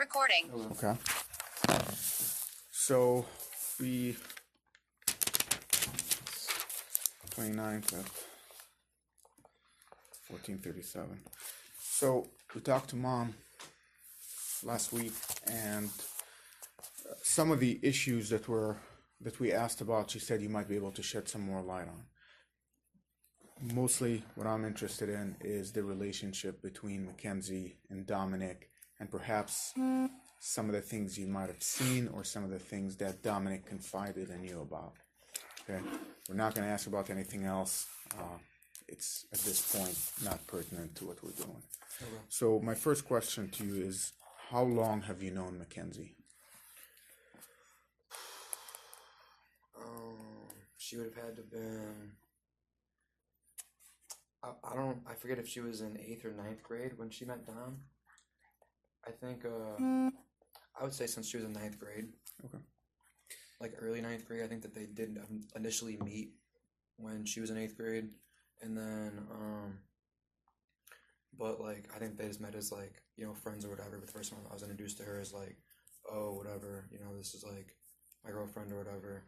recording. Okay. So the 29th at 14:37. So we talked to Mom last week, and some of the issues that we asked about, she said you might be able to shed some more light on. Mostly what I'm interested in is the relationship between Mackenzie and Dominic, and perhaps some of the things you might have seen or some of the things that Dominic confided in you about. Okay, we're not going to ask about anything else. It's at this point not pertinent to what we're doing. Okay. So my first question to you is, how long have you known Mackenzie? She would have had to have been, I forget if she was in 8th or 9th grade when she met Dom. I think, I would say since she was in 9th grade. Okay. Like early 9th grade, I think that they did initially meet when she was in 8th grade. And then, but like, I think they just met as like, friends or whatever. But the first time I was introduced to her as like, oh, whatever, this is like my girlfriend or whatever.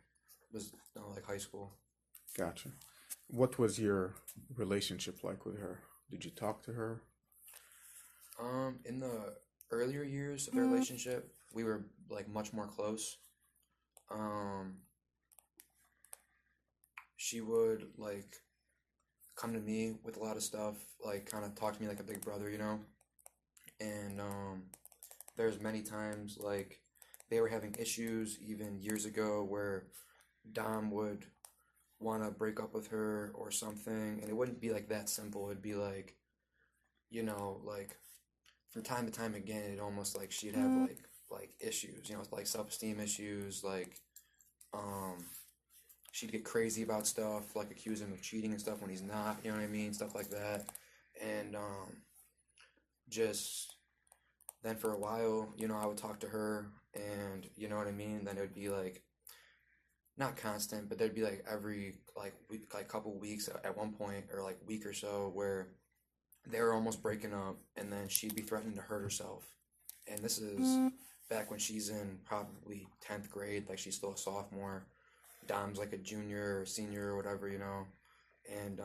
It was like high school. Gotcha. What was your relationship like with her? Did you talk to her? In the earlier years of the relationship, we were like much more close. She would like come to me with a lot of stuff, like kind of talk to me like a big brother, and there's many times like they were having issues even years ago where Dom would want to break up with her or something, and it wouldn't be like that simple. It'd be like, like from time to time again, it almost like she'd have like issues, like self-esteem issues, like she'd get crazy about stuff, like accuse him of cheating and stuff when he's not, you know what I mean, stuff like that. And just then for a while, I would talk to her, and you know what I mean, then it would be like not constant, but there'd be like every week, like couple weeks at one point, or like week or so, where they were almost breaking up, and then she'd be threatening to hurt herself. And this is back when she's in probably 10th grade, like she's still a sophomore. Dom's like a junior or senior or whatever, and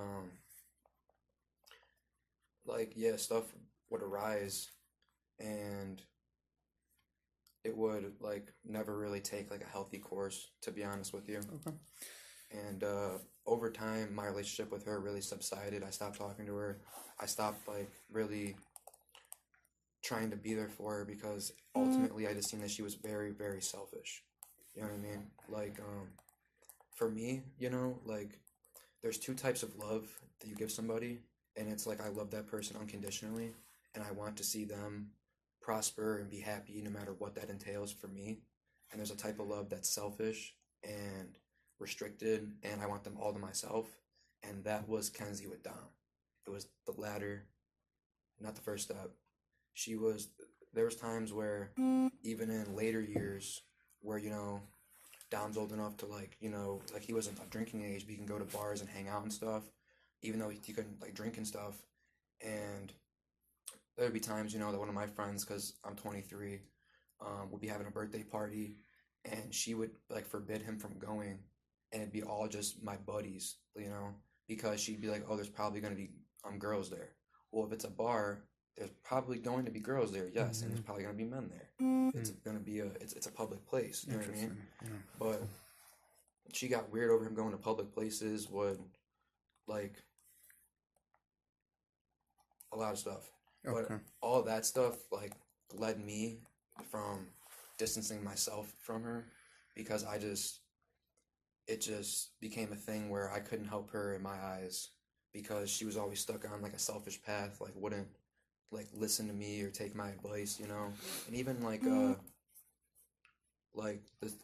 like stuff would arise, and it would like never really take like a healthy course, to be honest with you. Okay. And over time, my relationship with her really subsided. I stopped talking to her. I stopped like really trying to be there for her, because ultimately I just seen that she was very, very selfish. You know what I mean? Like, for me, like there's two types of love that you give somebody, and it's like I love that person unconditionally, and I want to see them prosper and be happy no matter what that entails for me. And there's a type of love that's selfish and restricted, and I want them all to myself. And that was Kenzie with Dom. It was the latter, not the first step. There was times where even in later years where, Dom's old enough to like he wasn't of drinking age, but he can go to bars and hang out and stuff, even though he couldn't like drink and stuff. And there would be times, that one of my friends, because I'm 23, would be having a birthday party, and she would like forbid him from going, and it'd be all just my buddies, because she'd be like, oh, there's probably going to be girls there. Well, if it's a bar, there's probably going to be girls there, yes, and there's probably going to be men there. It's going to be it's a public place, you know what I mean? Yeah. But she got weird over him going to public places, would like a lot of stuff. Okay. But all that stuff like led me from distancing myself from her, because it just became a thing where I couldn't help her in my eyes, because she was always stuck on like a selfish path, like wouldn't like listen to me or take my advice, and even like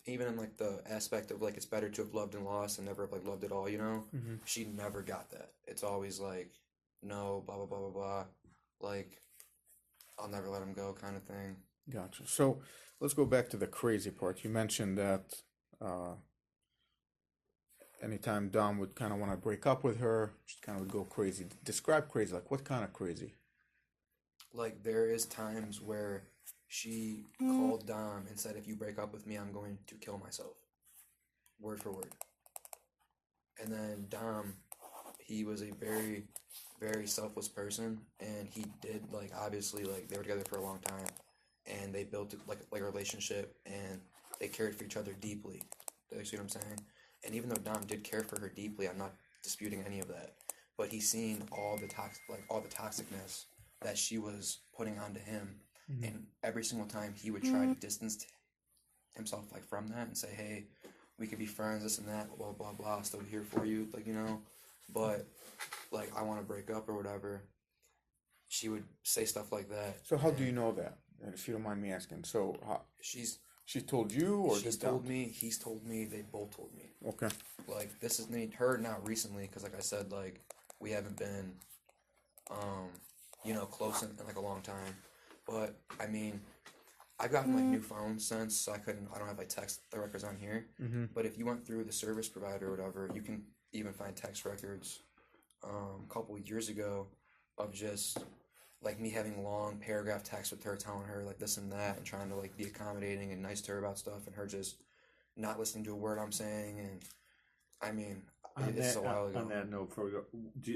even in like the aspect of like it's better to have loved and lost and never have like loved at all, she never got that. It's always like, no, blah blah blah blah blah, like I'll never let him go kind of thing. Gotcha. So let's go back to the crazy part. You mentioned that anytime Dom would kind of want to break up with her, she kind of would go crazy. Describe crazy. Like what kind of crazy? Like there is times where she called Dom and said, if you break up with me, I'm going to kill myself. Word for word. And then Dom, he was a very, very selfless person, and he did, like, obviously, like, they were together for a long time, and they built, like a relationship, and they cared for each other deeply. You see what I'm saying? And even though Dom did care for her deeply, I'm not disputing any of that, but he's seen all the toxicness that she was putting onto him, and every single time he would try to distance himself, like, from that and say, hey, we could be friends, this and that, blah, blah, blah, still here for you, like, you know, but, like, I want to break up or whatever. She would say stuff like that. So how do you know that? If you don't mind me asking. So she told you, or she's told me, he's told me, they both told me. Okay. Like, this is her not recently, because, like I said, like, we haven't been, you know, close in like a long time. But, I mean, I've gotten, like, new phones since, so I don't have, like, text the records on here. But if you went through the service provider or whatever, you can even find text records a couple of years ago of just, like, me having long paragraph texts with her telling her, like, this and that, and trying to, like, be accommodating and nice to her about stuff, and her just not listening to a word I'm saying. And, I mean, it's a while ago. On that note, before we go,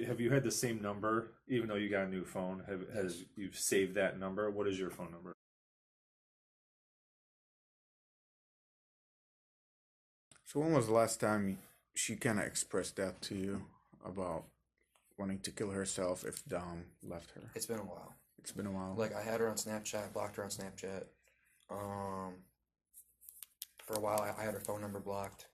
have you had the same number, even though you got a new phone? Has you've saved that number? What is your phone number? So when was the last time she kind of expressed that to you about wanting to kill herself if Dom left her? It's been a while. It's been a while. Like, I had her on Snapchat, blocked her on Snapchat. For a while, I had her phone number blocked,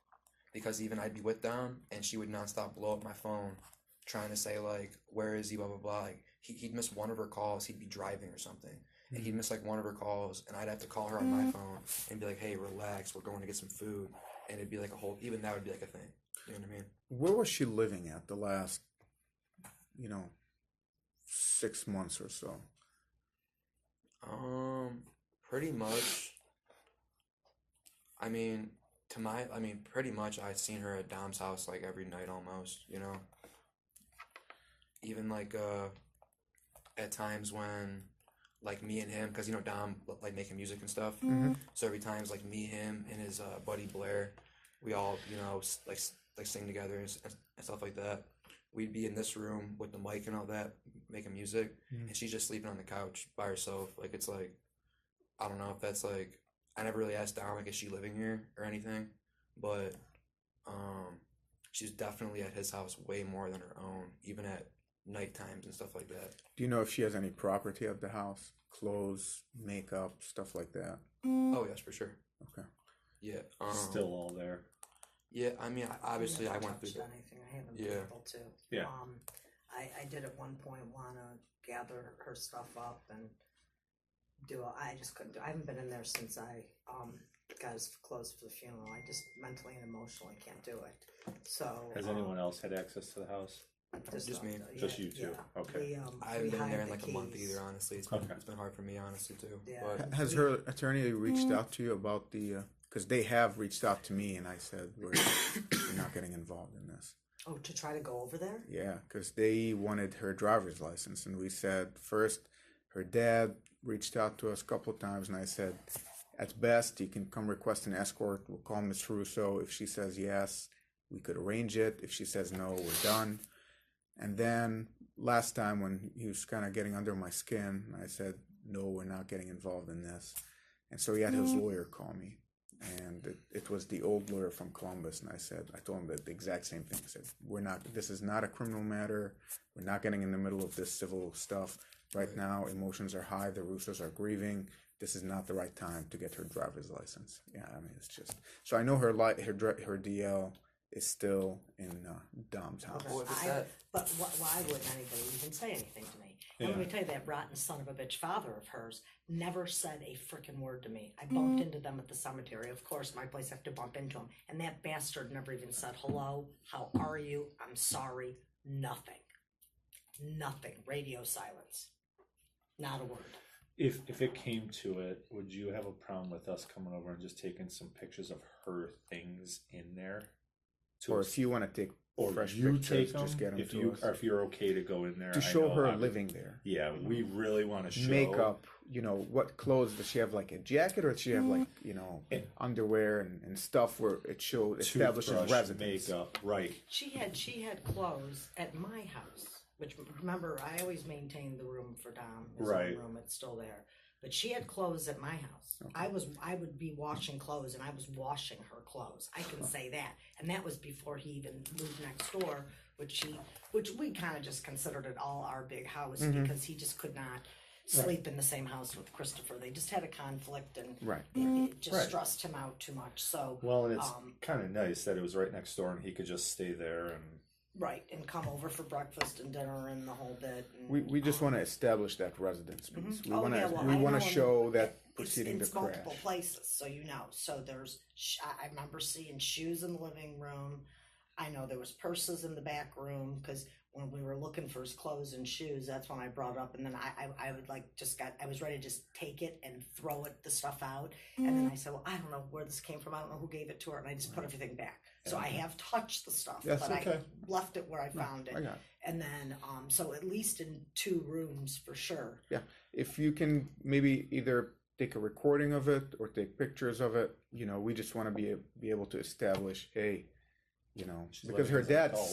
because even I'd be with Dom, and she would nonstop blow up my phone, trying to say, like, where is he, blah, blah, blah. Like, he'd miss one of her calls, he'd be driving or something, and he'd miss, like, one of her calls, and I'd have to call her on my phone, and be like, hey, relax, we're going to get some food, and it'd be, like, even that would be, like, a thing, you know what I mean? Where was she living at the last, 6 months or so? Pretty much, pretty much I'd seen her at Dom's house, like, every night almost, you know? Even, like, at times when, like, me and him, because, Dom, like, making music and stuff, so every time's, like, me, him, and his buddy Blair, we all, like sing together and stuff like that. We'd be in this room with the mic and all that, making music, and she's just sleeping on the couch by herself. Like, it's like, I don't know if that's, like, I never really asked Dom, like, is she living here or anything, but she's definitely at his house way more than her own, even at night times and stuff like that. Do you know if she has any property at the house? Clothes, makeup, stuff like that? Oh, yes, for sure. Okay. Yeah. Still all there. Yeah, I mean, obviously, I went through that. Anything. I haven't been able to. Yeah. I did at one point want to gather her stuff up and I just couldn't do. I haven't been in there since I got his clothes for the funeral. I just mentally and emotionally can't do it. So has anyone else had access to the house? Just me. Just you two. Yeah. Okay. I haven't been there in like a month either, honestly. It's been hard for me, honestly, too. Yeah. But Has her attorney reached out to you about the... Because they have reached out to me, and I said, we're not getting involved in this. Oh, to try to go over there? Yeah, because they wanted her driver's license, and we said, first, her dad reached out to us a couple of times, and I said, at best, you can come request an escort. We'll call Miss Russo. If she says yes, we could arrange it. If she says no, we're done. And then last time when he was kind of getting under my skin, I said, no, we're not getting involved in this. And so he had his lawyer call me. And it was the old lawyer from Columbus, and I told him the exact same thing. I said, this is not a criminal matter. We're not getting in the middle of this civil stuff. Right now, emotions are high. The Russos are grieving. This is not the right time to get her driver's license. Yeah, I mean, it's just... So I know her DL is still in Dom's house. But why wouldn't anybody even say anything to me? Yeah. And let me tell you, that rotten son of a bitch father of hers never said a freaking word to me. I bumped into them at the cemetery. Of course, my place, I have to bump into him. And that bastard never even said, hello, how are you? I'm sorry. Nothing. Nothing. Radio silence. Not a word. If it came to it, would you have a problem with us coming over and just taking some pictures of her things in there? Or if you want to take or fresh you pictures, take them, just get them if to you us. or if you're okay to go in there To I show know her I'm- living there. Yeah, we really want to show Makeup, what clothes does she have? Like a jacket, or does she have like underwear and stuff where it establishes toothbrush, residence? makeup, right? She had clothes at my house, which remember I always maintained the room for Dom. His Right. own room, it's still there. But she had clothes at my house. Okay. I would be washing clothes, and I was washing her clothes. I can say that, and that was before he even moved next door, which we kind of just considered it all our big house because he just could not sleep in the same house with Christopher. They just had a conflict, and Right. it just Right. stressed him out too much. So Well, and it's kind of nice that it was right next door and he could just stay there and right, and come over for breakfast and dinner and the whole bit. And, We just want to establish that residence piece. We Oh, want to yeah, well, we I want know to show that it's proceeding to multiple crash. places, so So there's, I remember seeing shoes in the living room. I know there was purses in the back room because when we were looking for his clothes and shoes, that's when I brought it up. And then I would I was ready to just take it and throw the stuff out. And then I said, well, I don't know where this came from. I don't know who gave it to her. And I just put everything back. So I have touched the stuff, That's but okay. I left it where I found I it. got it. And then, so at least in 2 rooms for sure. Yeah, if you can maybe either take a recording of it or take pictures of it, we just want to be able to establish, hey, She's because living her as an dad adult.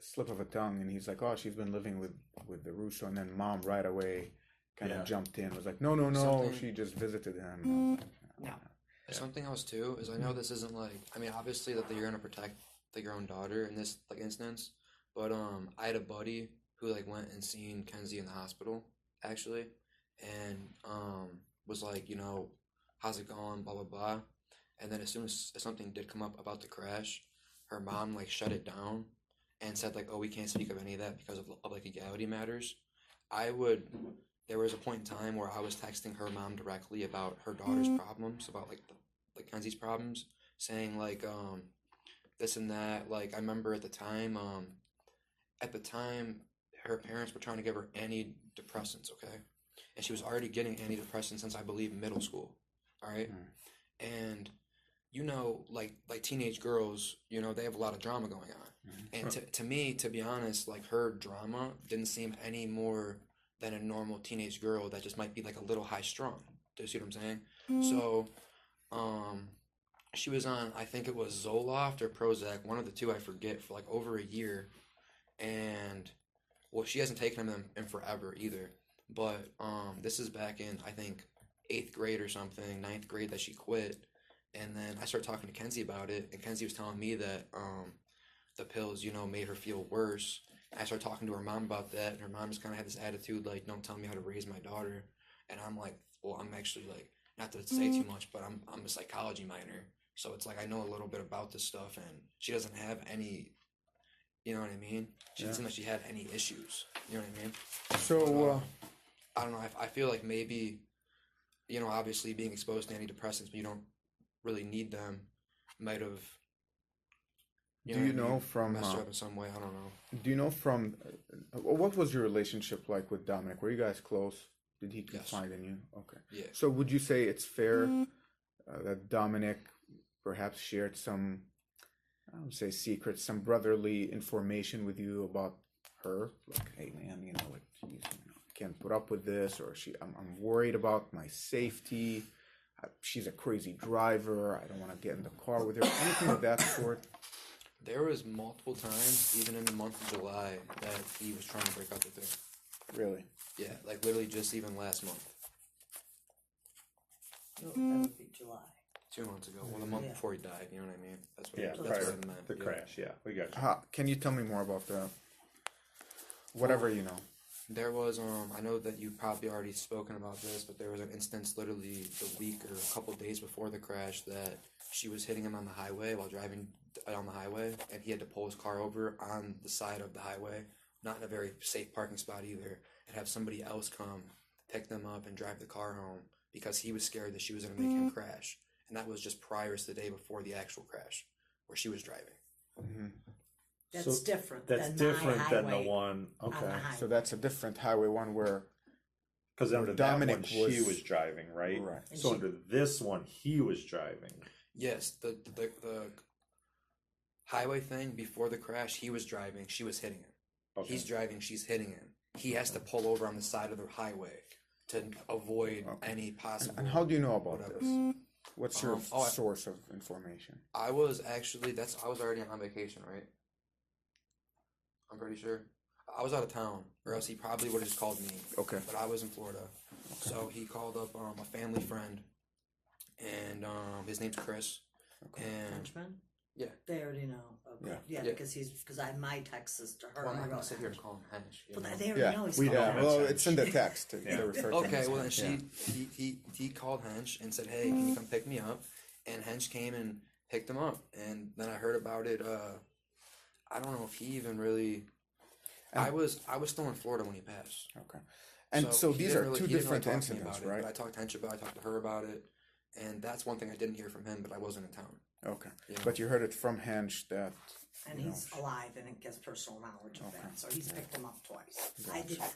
slip of a tongue, and he's like, oh, she's been living with the Russo, and then mom right away kind of jumped in, was like, no, Something- she just visited him. No. Something else too is I know this isn't obviously that you're gonna protect your own daughter in this instance, but I had a buddy who went and seen Kenzie in the hospital actually, and was like, how's it going, blah blah blah, and then as soon as something did come up about the crash, her mom shut it down and said oh, we can't speak of any of that because of legality matters. There was a point in time where I was texting her mom directly about her daughter's problems, about Kenzie's problems, saying this and that. I remember at the time her parents were trying to give her antidepressants, okay? And she was already getting antidepressants since I believe middle school. All right? And teenage girls, they have a lot of drama going on. And to me, to be honest, her drama didn't seem any more than a normal teenage girl that just might be a little high strung. Do you see what I'm saying? So, she was on, I think it was Zoloft or Prozac, one of the two, I forget, for over a year. And, well, she hasn't taken them in forever either. But this is back in, I think, 8th grade or something, 9th grade that she quit. And then I started talking to Kenzie about it, and Kenzie was telling me that the pills, made her feel worse. I started talking to her mom about that, and her mom just kind of had this attitude, don't tell me how to raise my daughter. And I'm like, well, I'm actually, not to say too much, but I'm a psychology minor. So it's I know a little bit about this stuff, and she doesn't have any, you know what I mean? She didn't seem like she had any issues. You know what I mean? So, I don't know. I feel maybe, obviously being exposed to antidepressants, but you don't really need them, might have. do you know from messed her up in some way? I don't know. do you know from what was your relationship like with Dominic? Were you guys close? Did he confide in you? Okay. Yeah. So would you say it's fair that Dominic perhaps shared some, I don't say secrets, some brotherly information with you about her? Hey man, geez, I can't put up with this, or I'm worried about my safety. She's a crazy driver. I don't want to get in the car with her. Anything of that sort? There was multiple times, even in the month of July, that he was trying to break up with her. Really? Yeah, literally just even last month. That would be July. 2 months ago. Well, the month before he died, you know what I mean? That's what, Yeah, that's prior what I meant. the yeah. crash. Yeah, we got you. Can you tell me more about that? Whatever you know. There was, I know that you've probably already spoken about this, but there was an instance literally the week or a couple days before the crash that she was hitting him on the highway while driving on the highway, and he had to pull his car over on the side of the highway, not in a very safe parking spot either, and have somebody else come pick them up and drive the car home because he was scared that she was going to make him crash. And that was just prior to the day before the actual crash, where she was driving. Mm-hmm. That's So different. That's than different my than the highway one. on the Okay. highway. So that's a different highway one where Because under Dominic that one, she was- was driving, right? Right. And So she- under this one, he was driving. Yes, the highway thing, before the crash, he was driving, she was hitting him. Okay. He's driving, she's hitting him. He has to pull over on the side of the highway to avoid any possible. And how do you know about whatever. this? What's your I- source of information? I was actually I was already on vacation, right? I'm pretty sure. I was out of town, or else he probably would have just called me. Okay. But I was in Florida, so he called up a family friend, and his name's Chris. Okay. And Frenchman? yeah, They already know. Okay. Yeah. Yeah, because I my text is to her. well, I'm I not gonna wrote sit here and Hench. call him Hench. you But know? they already Yeah, know he's we calling. Yeah. well, it's in the text. Yeah. They refer to Okay, him well then as- yeah. he called Hench and said, "Hey, can you come pick me up?" And Hench came and picked him up, and then I heard about it. I don't know if he even really. I was still in Florida when he passed. Okay. And so he these didn't are really- two he didn't really different talk to me incidents, about it, right? But I talked to Hench about it. I talked to her about it, and that's one thing I didn't hear from him. But I wasn't in town. Okay. You know? But you heard it from Hench that. And you know, he's alive and it gives personal knowledge of that. So he's picked him up twice.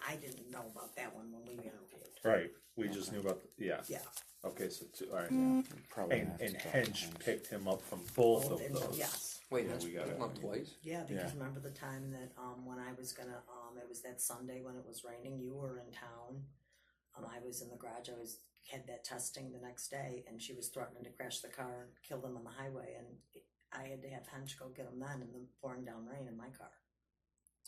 I didn't know about that one when we interviewed. Right. We just knew about yeah. Yeah. Okay, so two, all right. yeah, probably And have to and talk to Hench picked him up from both of And- those. Yes. Wait, Yeah, Hench we got picked him it. up twice. Yeah, because Yeah. remember the time that when I was gonna it was that Sunday when it was raining, you were in town. I was in the garage, had that testing the next day, and she was threatening to crash the car and kill them on the highway, and I had to have Hench go get them then in the pouring down rain in my car.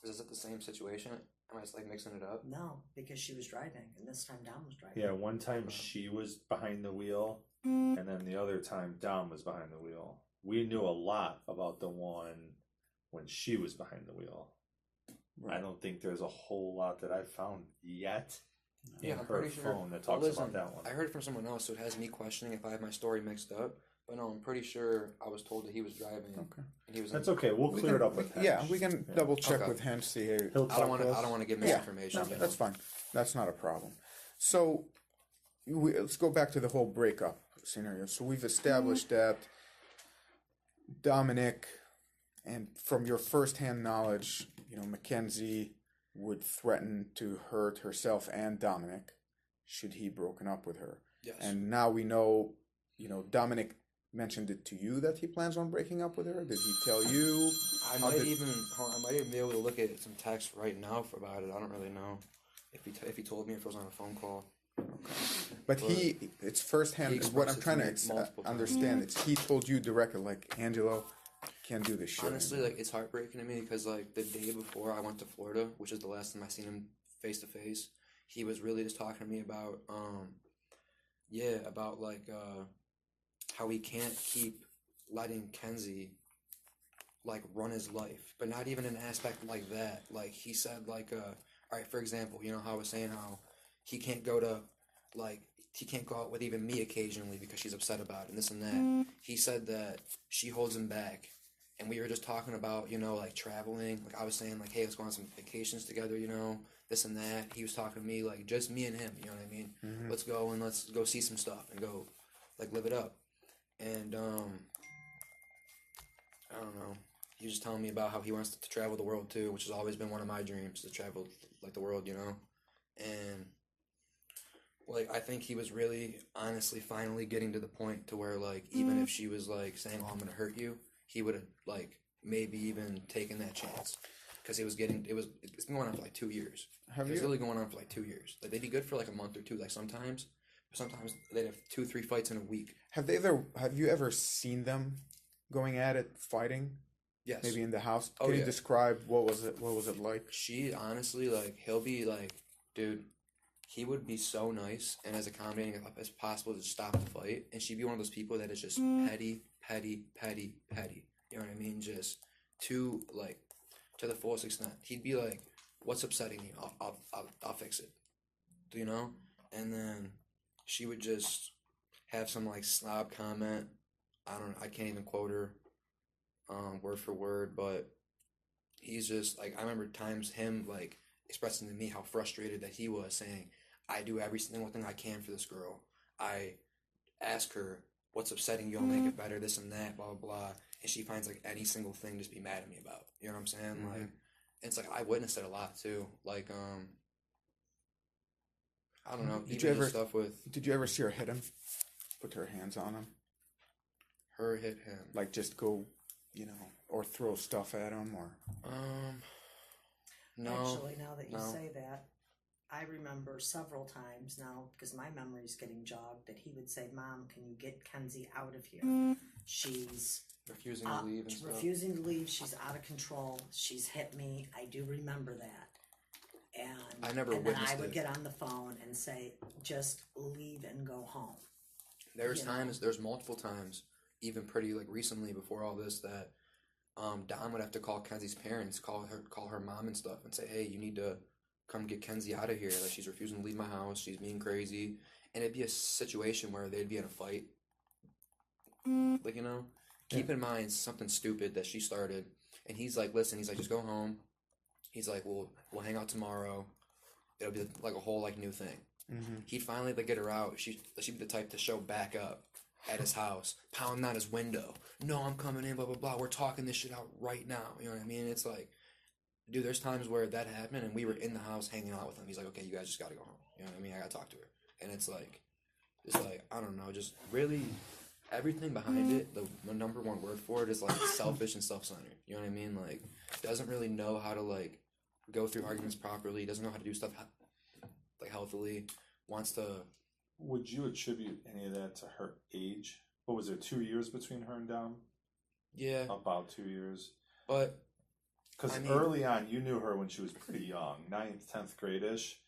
Is it the same situation? Am I just like mixing it up? No, because she was driving, and this time Dom was driving. Yeah, one time she was behind the wheel, and then the other time Dom was behind the wheel. We knew a lot about the one when she was behind the wheel. I don't think there's a whole lot that I've found yet in Yeah, I'm her pretty sure. phone that talks listen, about that one. I heard it from someone else, so it has me questioning if I have my story mixed up. But no, I'm pretty sure I was told that he was driving. Okay. And he was. That's okay. We'll We clear can- it up with Hench. Yeah, we can double check Okay. with Hench. See here. He'll I don't want to. talk to I us. don't want to give Yeah, misinformation. no, that's fine. That's not a problem. So let's go back to the whole breakup scenario. So we've established that Dominic, and from your firsthand knowledge, Mackenzie would threaten to hurt herself and Dominic should he broken up with her. Yes. And now we know, Dominic mentioned it to you that he plans on breaking up with her. Did he tell you? I How might did- even. I might even be able to look at some text right now about it. I don't really know if he told me, if it was on a phone call. But it's firsthand. He Is what I'm expressed it trying to to me multiple times. understand. It's he told you directly, like, Angelo, can't do this shit. Honestly, anymore. like, it's heartbreaking to me because like the day before I went to Florida, which is the last time I seen him face to face, he was really just talking to me about about like how he can't keep letting Kenzie like run his life, but not even an aspect like that. Like he said, like all right, for example, how I was saying how he can't go out with even me occasionally because she's upset about it and this and that. He said that she holds him back. And we were just talking about, like traveling. Like I was saying, like, hey, let's go on some vacations together, this and that. He was talking to me, like, just me and him, you know what I mean? Mm-hmm. Let's go and let's go see some stuff and go, like, live it up. And, I don't know. He was just telling me about how he wants to travel the world, too, which has always been one of my dreams, to travel, like, the world, And, like, I think he was really, honestly, finally getting to the point to where, like, even if she was, like, saying, oh, I'm going to hurt you, he would have like maybe even taken that chance because it's been going on for like 2 years. It's really going on for like 2 years. Like they'd be good for like a month or two. Like sometimes they'd have 2-3 fights in a week. Have you ever seen them going at it, fighting? Yes. Maybe in the house. Oh, Can you yeah. describe what was it like? She honestly, like, he'll be like, dude, he would be so nice and as accommodating as possible to stop the fight, and she'd be one of those people that is just petty. You know what I mean? Just to the fullest extent. He'd be like, "What's upsetting you? I'll fix it." And then she would just have some like slob comment. I can't even quote her, word for word, but he's just like, I remember times him like expressing to me how frustrated that he was, saying, I do every single thing I can for this girl. I ask her, what's upsetting you, I'll make it better, this and that, blah, blah, blah. And she finds like any single thing just be mad at me about. You know what I'm saying? Mm-hmm. Like, it's like I witnessed it a lot too. Like, I don't know. Did even you ever- the stuff with Did you ever see her hit him? Put her hands on him? her hit him. Like just go or throw stuff at him, or No. Actually, now that you no. say that, I remember several times now, because my memory's getting jogged, that he would say, "Mom, can you get Kenzie out of here? She's Refusing to leave and stuff. refusing to leave. She's out of control. She's hit me." I do remember that. And I never and then witnessed I would it. get on the phone and say, "Just leave and go home." There's multiple times, even pretty like recently before all this, that Dom would have to call Kenzie's parents, call her mom and stuff, and say, "Hey, you need to come get Kenzie out of here. Like, she's refusing to leave my house. She's being crazy." And it'd be a situation where they'd be in a fight. Like, keep in mind something stupid that she started. And he's like, "Listen," he's like, "just go home." He's like, "We'll hang out tomorrow. It'll be like a whole like new thing." Mm-hmm. He'd finally like get her out. She'd be the type to show back up at his house, pounding on his window. "No, I'm coming in, blah, blah, blah. We're talking this shit out right now." You know what I mean? It's like, dude, there's times where that happened and we were in the house hanging out with him. He's like, "Okay, you guys just gotta go home." You know what I mean? I gotta talk to her. And it's like, I don't know, just really everything behind it, the number one word for it is like selfish and self-centered. You know what I mean? Like, doesn't really know how to like go through arguments properly, doesn't know how to do stuff like healthily, wants to. Would you attribute any of that to her age? What was there, 2 years between her and Dom? Yeah. About 2 years. But because early on, you knew her when she was pretty young, 9th, 10th grade-ish.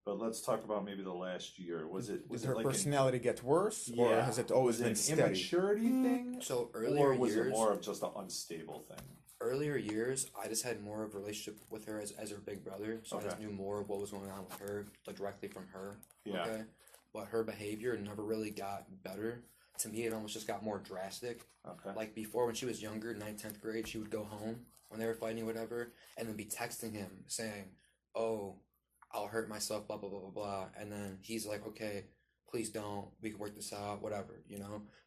But let's talk about maybe the last year. Did her like personality get worse, or has it always been an steady? immaturity thing? So earlier or was years, it more of just an unstable thing? Earlier years, I just had more of a relationship with her as her big brother, so I just knew more of what was going on with her, like directly from her. Yeah. Okay? But her behavior never really got better. To me, it almost just got more drastic. Okay. Like before, when she was younger, 9th, 10th grade, she would go home when they were fighting or whatever, and then be texting him saying, "Oh, I'll hurt myself, blah, blah, blah, blah, blah." And then he's like, "Okay, please don't. We can work this out, whatever,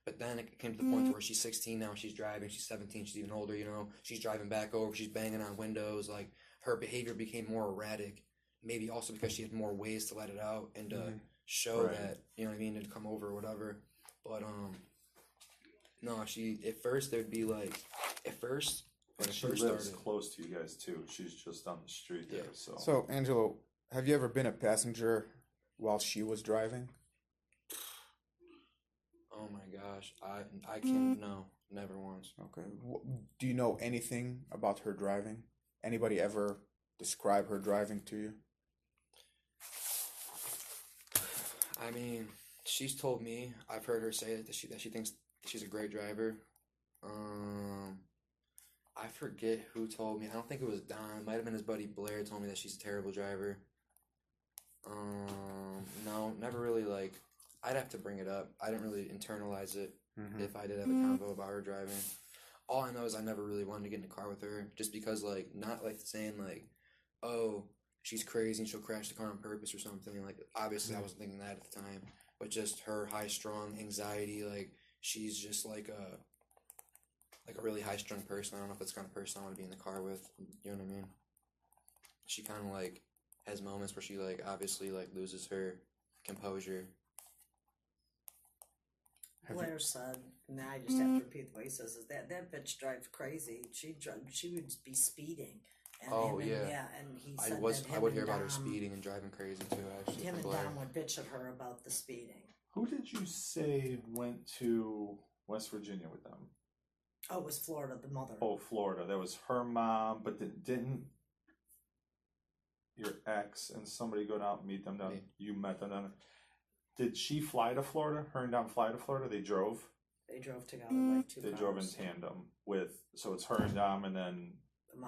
But then it came to the point where she's 16 now, she's driving, she's 17, she's even older, She's driving back over, she's banging on windows. Like, her behavior became more erratic. Maybe also because she had more ways to let it out and to show that, you know what I mean, to come over or whatever. But, no, at first there'd be like, when it She first lives started. close to you guys too. She's just on the street there. So, Angelo, have you ever been a passenger while she was driving? Oh my gosh, I can't. No, never once. Okay. Do you know anything about her driving? Anybody ever describe her driving to you? I mean, she's told me. I've heard her say that she thinks she's a great driver. I forget who told me. I don't think it was Don. It might have been his buddy Blair told me that she's a terrible driver. No, never really like. I'd have to bring it up. I didn't really internalize it if I did have a convo about her driving. All I know is I never really wanted to get in a car with her, just because like not like saying like, "Oh, she's crazy and she'll crash the car on purpose or something." Like, obviously I wasn't thinking that at the time, but just her high-strung anxiety, like she's just like a really high-strung person. I don't know if that's the kind of person I want to be in the car with. You know what I mean? She kind of like has moments where she like obviously like loses her composure. Blair said, and I just have to repeat what he says, is that bitch drives crazy. She would be speeding. And and he said I would hear about her speeding and driving crazy too, actually. Him and Dom would bitch at her about the speeding. Who did you say went to West Virginia with them? Oh, it was Florida, the mother. Oh, Florida. That was her mom, but didn't your ex and somebody go down and meet them down? Me. You met them down. Did she fly to Florida? Her and Dom fly to Florida? They drove? They drove together like two They cars. drove in tandem so it's her and Dom and then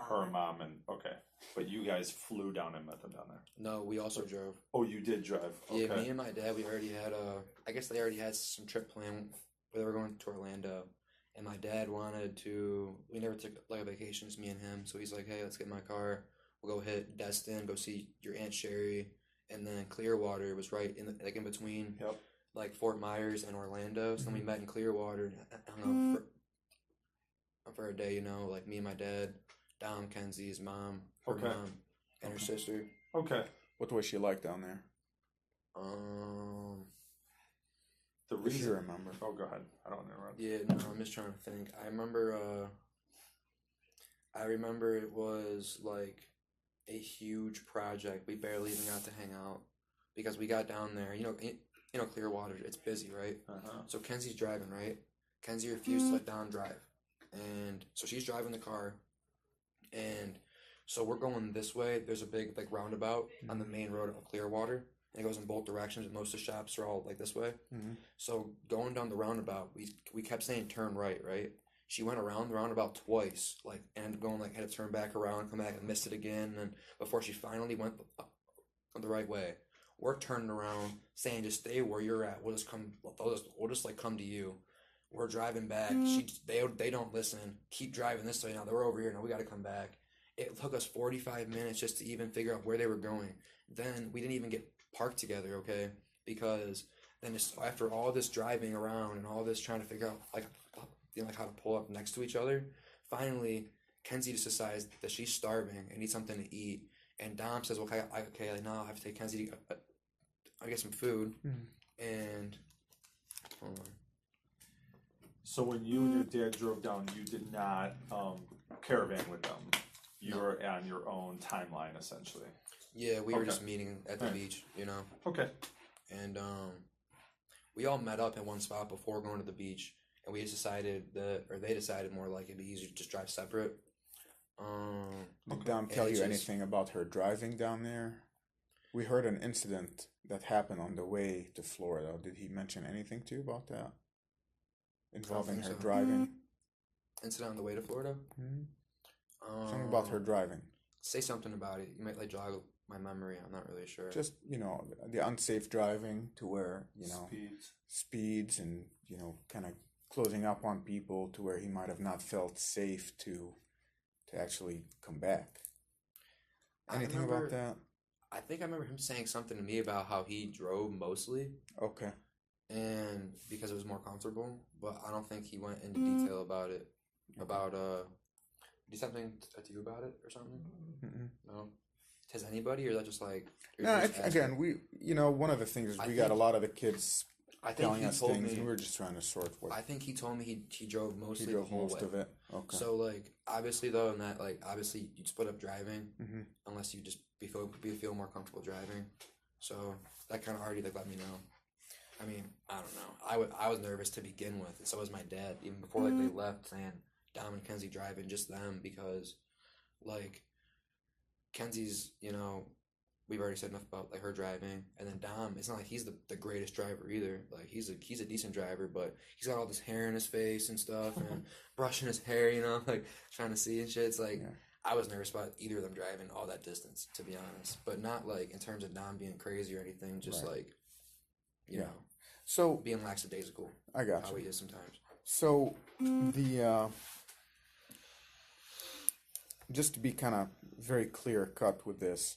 her mom and, okay. But you guys flew down and met them down there? No, we also drove. Oh, you did drive? Okay. Yeah, me and my dad, we already had I guess they already had some trip planned where they were going to Orlando. And my dad wanted to, we never took like a vacation, just me and him. So he's like, "Hey, let's get in my car. We'll go hit Destin, go see your Aunt Sherry." And then Clearwater was right in in between, like Fort Myers and Orlando. So then we met in Clearwater and hung out for a day, like me and my dad, Dom, Kenzie's mom, her mom, and her sister. Okay. What was she like down there? The reason you remember. Oh, go ahead. I don't know. Yeah, no, I'm just trying to think. I remember I remember it was like a huge project. We barely even got to hang out because we got down there. Clearwater, it's busy, right? So Kenzie's driving, right? Kenzie refused to let Dom drive. And so she's driving the car. And so we're going this way. There's a big like roundabout on the main road of Clearwater. And it goes in both directions, and most of the shops are all like this way. So going down the roundabout, we kept saying turn right, right? She went around the roundabout twice, like, and going like had to turn back around, come back and missed it again, and before she finally went the right way. We're turning around, saying just stay where you're at. We'll just like come to you. We're driving back. They don't listen. Keep driving this way now. They're over here now. We got to come back. It took us 45 minutes just to even figure out where they were going. Then we didn't even get parked together, okay? Because then after all this driving around and all this trying to figure out how to pull up next to each other, finally Kenzie just decides that she's starving and needs something to eat. And Dom says, "Well, now I have to take Kenzie to get some food." And hold on. So when you and your dad drove down, you did not caravan with them. You were on your own timeline, essentially. Yeah, we were just meeting at the beach, Okay. And we all met up in one spot before going to the beach, and we just decided they decided more like it'd be easier to just drive separate. Did Dom tell you anything about her driving down there? We heard an incident that happened on the way to Florida. Did he mention anything to you about that? Involving her driving? Incident on the way to Florida? Something about her driving. Say something about it. You might jog my memory. I'm not really sure. Just, the unsafe driving to where, speeds and, kind of closing up on people to where he might have not felt safe to actually come back. Anything about that? I think I remember him saying something to me about how he drove mostly. Okay. And because it was more comfortable, but I don't think he went into detail about it. About did something to you about it or something? No. Has anybody, or is that just like? No, again, one of the things is we got a lot of the kids telling us things, and we were just trying to sort what. I think he told me he drove mostly. He drove the whole most way. of it. Okay. So obviously though, in that obviously you'd split up driving, unless you just feel more comfortable driving. So that kind of already let me know. I mean, I don't know. I was nervous to begin with, and so was my dad. Even before they left, saying Dom and Kenzie driving, just them, because Kenzie's, we've already said enough about her driving, and then Dom, it's not like he's the greatest driver either. He's a decent driver, but he's got all this hair in his face and stuff, and brushing his hair, trying to see and shit. It's I was nervous about either of them driving all that distance, to be honest, but not in terms of Dom being crazy or anything. Just you know, so being lackadaisical. I got how you. he is sometimes. So the just to be kind of very clear cut with this.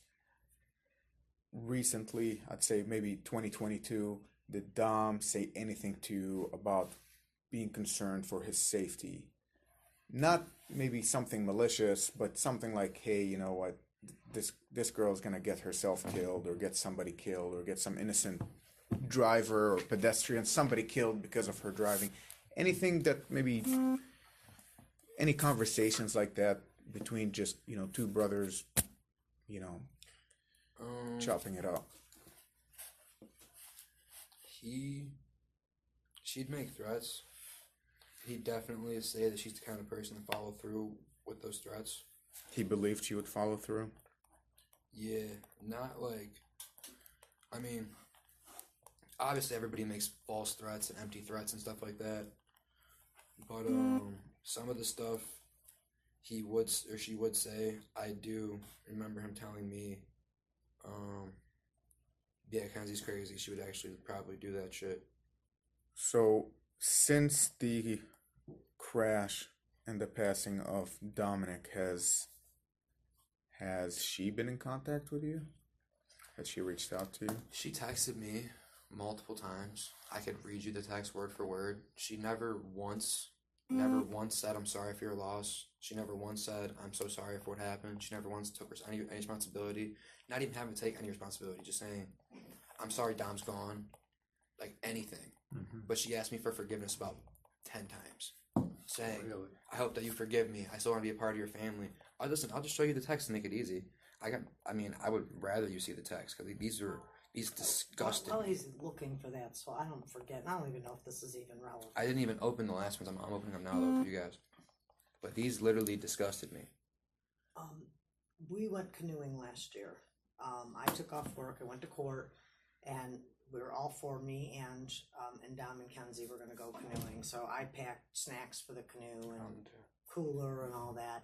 Recently, I'd say maybe 2022, did Dom say anything to you about being concerned for his safety? Not maybe something malicious, but something like, hey, you know what, this girl's gonna get herself killed, or get somebody killed, or get some innocent driver or pedestrian, somebody killed because of her driving. Anything that maybe, any conversations like that between just, two brothers, chopping it up. She'd make threats. He'd definitely say that she's the kind of person to follow through with those threats. He believed she would follow through? Yeah, not I mean, obviously everybody makes false threats and empty threats and stuff like that. But some of the stuff he would or she would say, I do remember him telling me, yeah, Kenzie's crazy. She would actually probably do that shit. So, since the crash and the passing of Dominic, has she been in contact with you? Has she reached out to you? She texted me multiple times. I could read you the text word for word. She never once said, I'm sorry for your loss. She never once said, I'm so sorry for what happened. She never once took any responsibility. Not even having to take any responsibility. Just saying, I'm sorry Dom's gone. Anything. But she asked me for forgiveness about 10 times. saying, Really? I hope that you forgive me. I still want to be a part of your family. Listen, I'll just show you the text and make it easy. I would rather you see the text because these disgusting. Well, he's looking for that, so I don't forget. I don't even know if this is even relevant. I didn't even open the last ones. I'm opening them now though for you guys. But these literally disgusted me. We went canoeing last year. I took off work. I went to court, and we were all four. Me and Dom and Kenzie were going to go canoeing. So I packed snacks for the canoe and cooler and all that.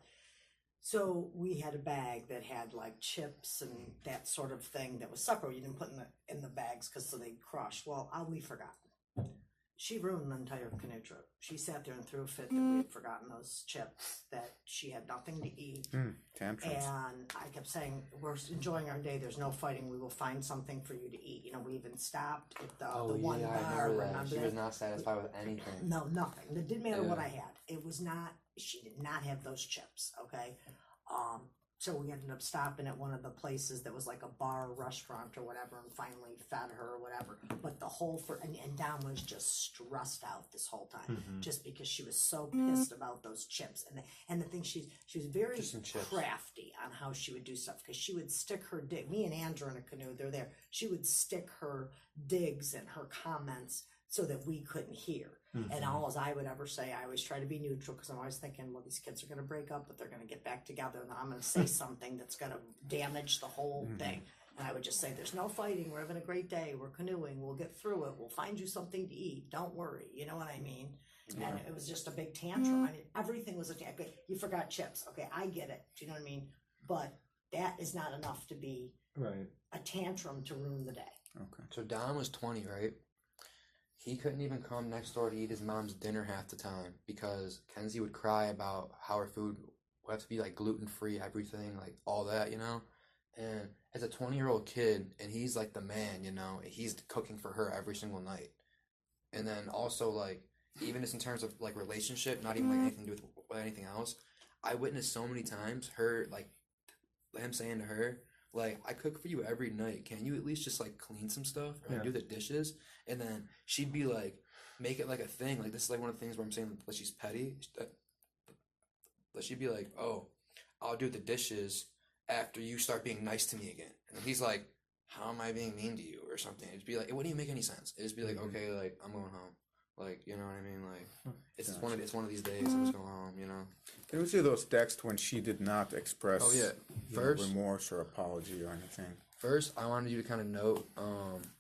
So we had a bag that had like chips and that sort of thing that was supper. You didn't put in the bags because so they'd crush. Well, we forgot. She ruined the entire canoe trip. She sat there and threw a fit that we had forgotten those chips, that she had nothing to eat. Tantrums. And I kept saying, we're enjoying our day. There's no fighting. We will find something for you to eat. You know, we even stopped at the one bar. Remember She that? was not satisfied with anything. No, nothing. It didn't matter what I had. It was not, she did not have those chips, okay? So we ended up stopping at one of the places that was like a bar, restaurant or whatever, and finally fed her or whatever. But the whole, and Dom was just stressed out this whole time, just because she was so pissed about those chips. And the thing, she was very crafty on how she would do stuff, because she would stick her dig. Me and Andrew in a canoe, they're there. She would stick her digs and her comments so that we couldn't hear. And all as I would ever say, I always try to be neutral, because I'm always thinking, well, these kids are going to break up, but they're going to get back together, and I'm going to say something that's going to damage the whole thing. And I would just say, there's no fighting. We're having a great day. We're canoeing. We'll get through it. We'll find you something to eat. Don't worry. You know what I mean? Yeah. And it was just a big tantrum. I mean, everything was a tantrum. You forgot chips. Okay, I get it. Do you know what I mean? But that is not enough to be a tantrum to ruin the day. Okay. So Don was 20, right? He couldn't even come next door to eat his mom's dinner half the time because Kenzie would cry about how her food would have to be like gluten-free, everything, like all that, you know? And as a 20-year-old kid, and he's like the man, you know, he's cooking for her every single night. And then also, like, even just in terms of like relationship, not even like anything to do with anything else, I witnessed so many times her, like, him saying to her, like, I cook for you every night. Can you at least just, like, clean some stuff or do the dishes? And then she'd be like, make it like a thing. Like, this is like one of the things where I'm saying that she's petty. But she'd be like, oh, I'll do the dishes after you start being nice to me again. And he's like, how am I being mean to you or something? It'd be like, it wouldn't even make any sense. It'd just be like, okay, like, I'm going home. Like, you know what I mean? Like, it's one of these days. I'm just going home, you know? There was those texts when she did not express First, remorse or apology or anything. First, I wanted you to kind of note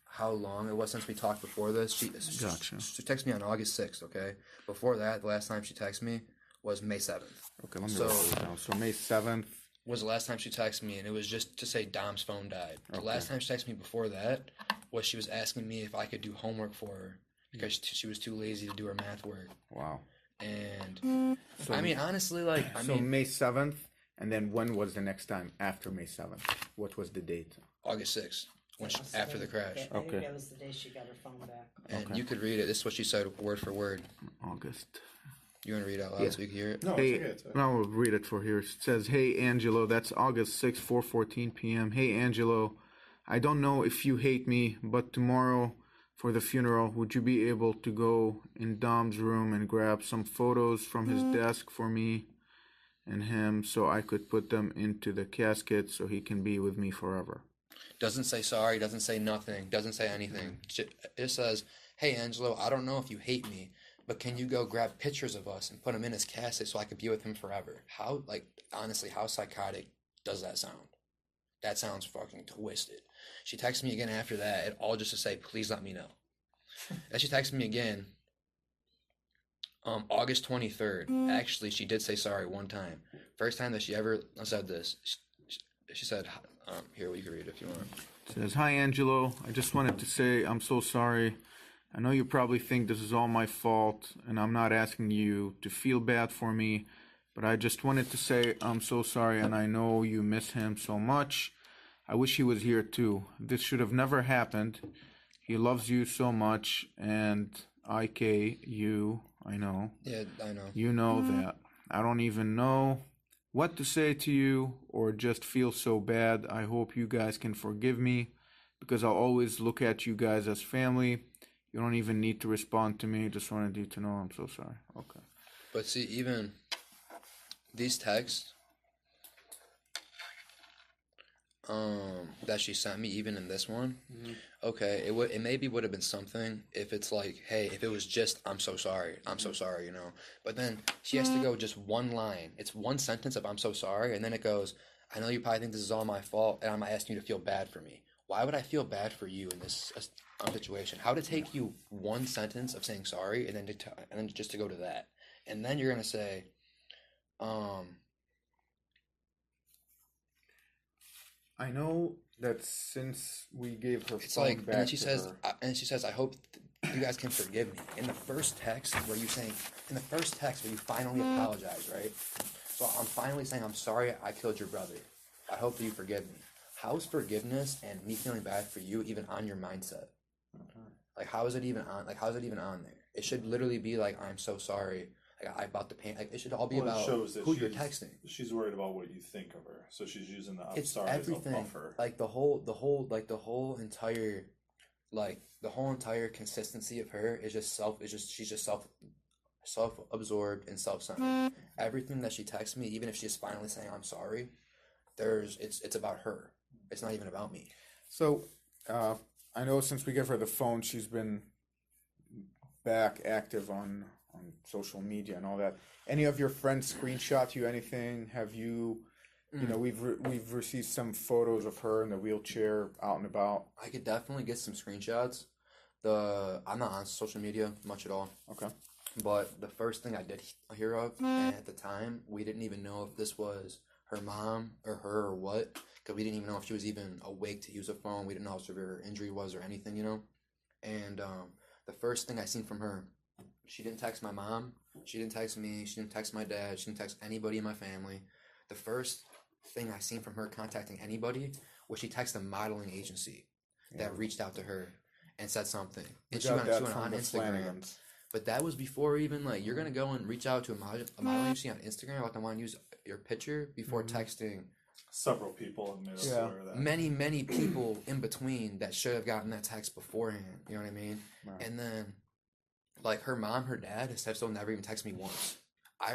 how long it was since we talked before this. She texted me on August 6th, okay? Before that, the last time she texted me was May 7th. Okay, let me write this down. So May 7th was the last time she texted me, and it was just to say Dom's phone died. The last time she texted me before that was she was asking me if I could do homework for her because she was too lazy to do her math work. Wow. And, so, I mean, honestly, like... So May 7th, and then when was the next time after May 7th? What was the date? August 6th, after the crash. Okay. That was the day she got her phone back. And you could read it. This is what she said word for word. August. You want to read it out loud so we can hear it? No, I'll read it for here. It says, hey, Angelo, that's August 6th, 4:14 p.m. Hey, Angelo, I don't know if you hate me, but tomorrow... for the funeral, would you be able to go in Dom's room and grab some photos from his desk for me and him so I could put them into the casket so he can be with me forever? Doesn't say sorry, doesn't say nothing, doesn't say anything. It says, hey, Angelo, I don't know if you hate me, but can you go grab pictures of us and put them in his casket so I could be with him forever? How, like, honestly, how psychotic does that sound? That sounds fucking twisted. She texted me again after that, and all just to say, please let me know. And she texted me again, August 23rd. Actually, she did say sorry one time. First time that she ever said this. She said, here, you can read it if you want. It says, hi, Angelo. I just wanted to say I'm so sorry. I know you probably think this is all my fault, and I'm not asking you to feel bad for me, but I just wanted to say I'm so sorry, and I know you miss him so much. I wish he was here too. This should have never happened. He loves you so much, and I know. Yeah, I know. You know that. I don't even know what to say to you or just feel so bad. I hope you guys can forgive me because I'll always look at you guys as family. You don't even need to respond to me. Just wanted you to know I'm so sorry. Okay. But see, even these texts that she sent me, even in this one, okay, it maybe would have been something if it's like, hey, if it was just I'm so sorry, you know. But then she has to go just one line. It's one sentence of I'm so sorry, and then it goes, I know you probably think this is all my fault, and I'm asking you to feel bad for me. Why would I feel bad for you in this situation? How to take you one sentence of saying sorry, and then just to go to that, and then you're gonna say, I know that since we gave her it's phone like, back and then she to says, her, I hope you guys can forgive me. In the first text where you finally apologize, right? So I'm finally saying, I'm sorry I killed your brother. I hope that you forgive me. How's forgiveness and me feeling bad for you even on your mindset? Like, how is it even on? Like, how's it even on there? It should literally be like, I'm so sorry. Like, I about the pain. Like, it should all be about who you're texting. She's worried about what you think of her, so she's using the I'm It's sorry everything. as a buffer. Like the whole entire consistency of her is just she's just self-absorbed and self-centered. Everything that she texts me, even if she's finally saying I'm sorry, it's about her. It's not even about me. so I know since we gave her the phone, she's been back active on social media and all that. Any of your friends screenshot you anything? Have you, you know, we've received some photos of her in the wheelchair out and about. I could definitely get some screenshots. I'm not on social media much at all. Okay. But the first thing I did hear of, and at the time, we didn't even know if this was her mom or her or what, because we didn't even know if she was even awake to use a phone. We didn't know how severe her injury was or anything, you know. And the first thing I seen from her, she didn't text my mom, she didn't text me, she didn't text my dad, she didn't text anybody in my family. The first thing I seen from her contacting anybody was she texted a modeling agency that reached out to her and said something. And she went on Instagram. But that was before even, like, you're going to go and reach out to a modeling agency on Instagram, let them want to use your picture before texting Several people in Minnesota. That. Many people in between that should have gotten that text beforehand. You know what I mean? Right. And then, like, her mom, her dad has still never even texted me once. I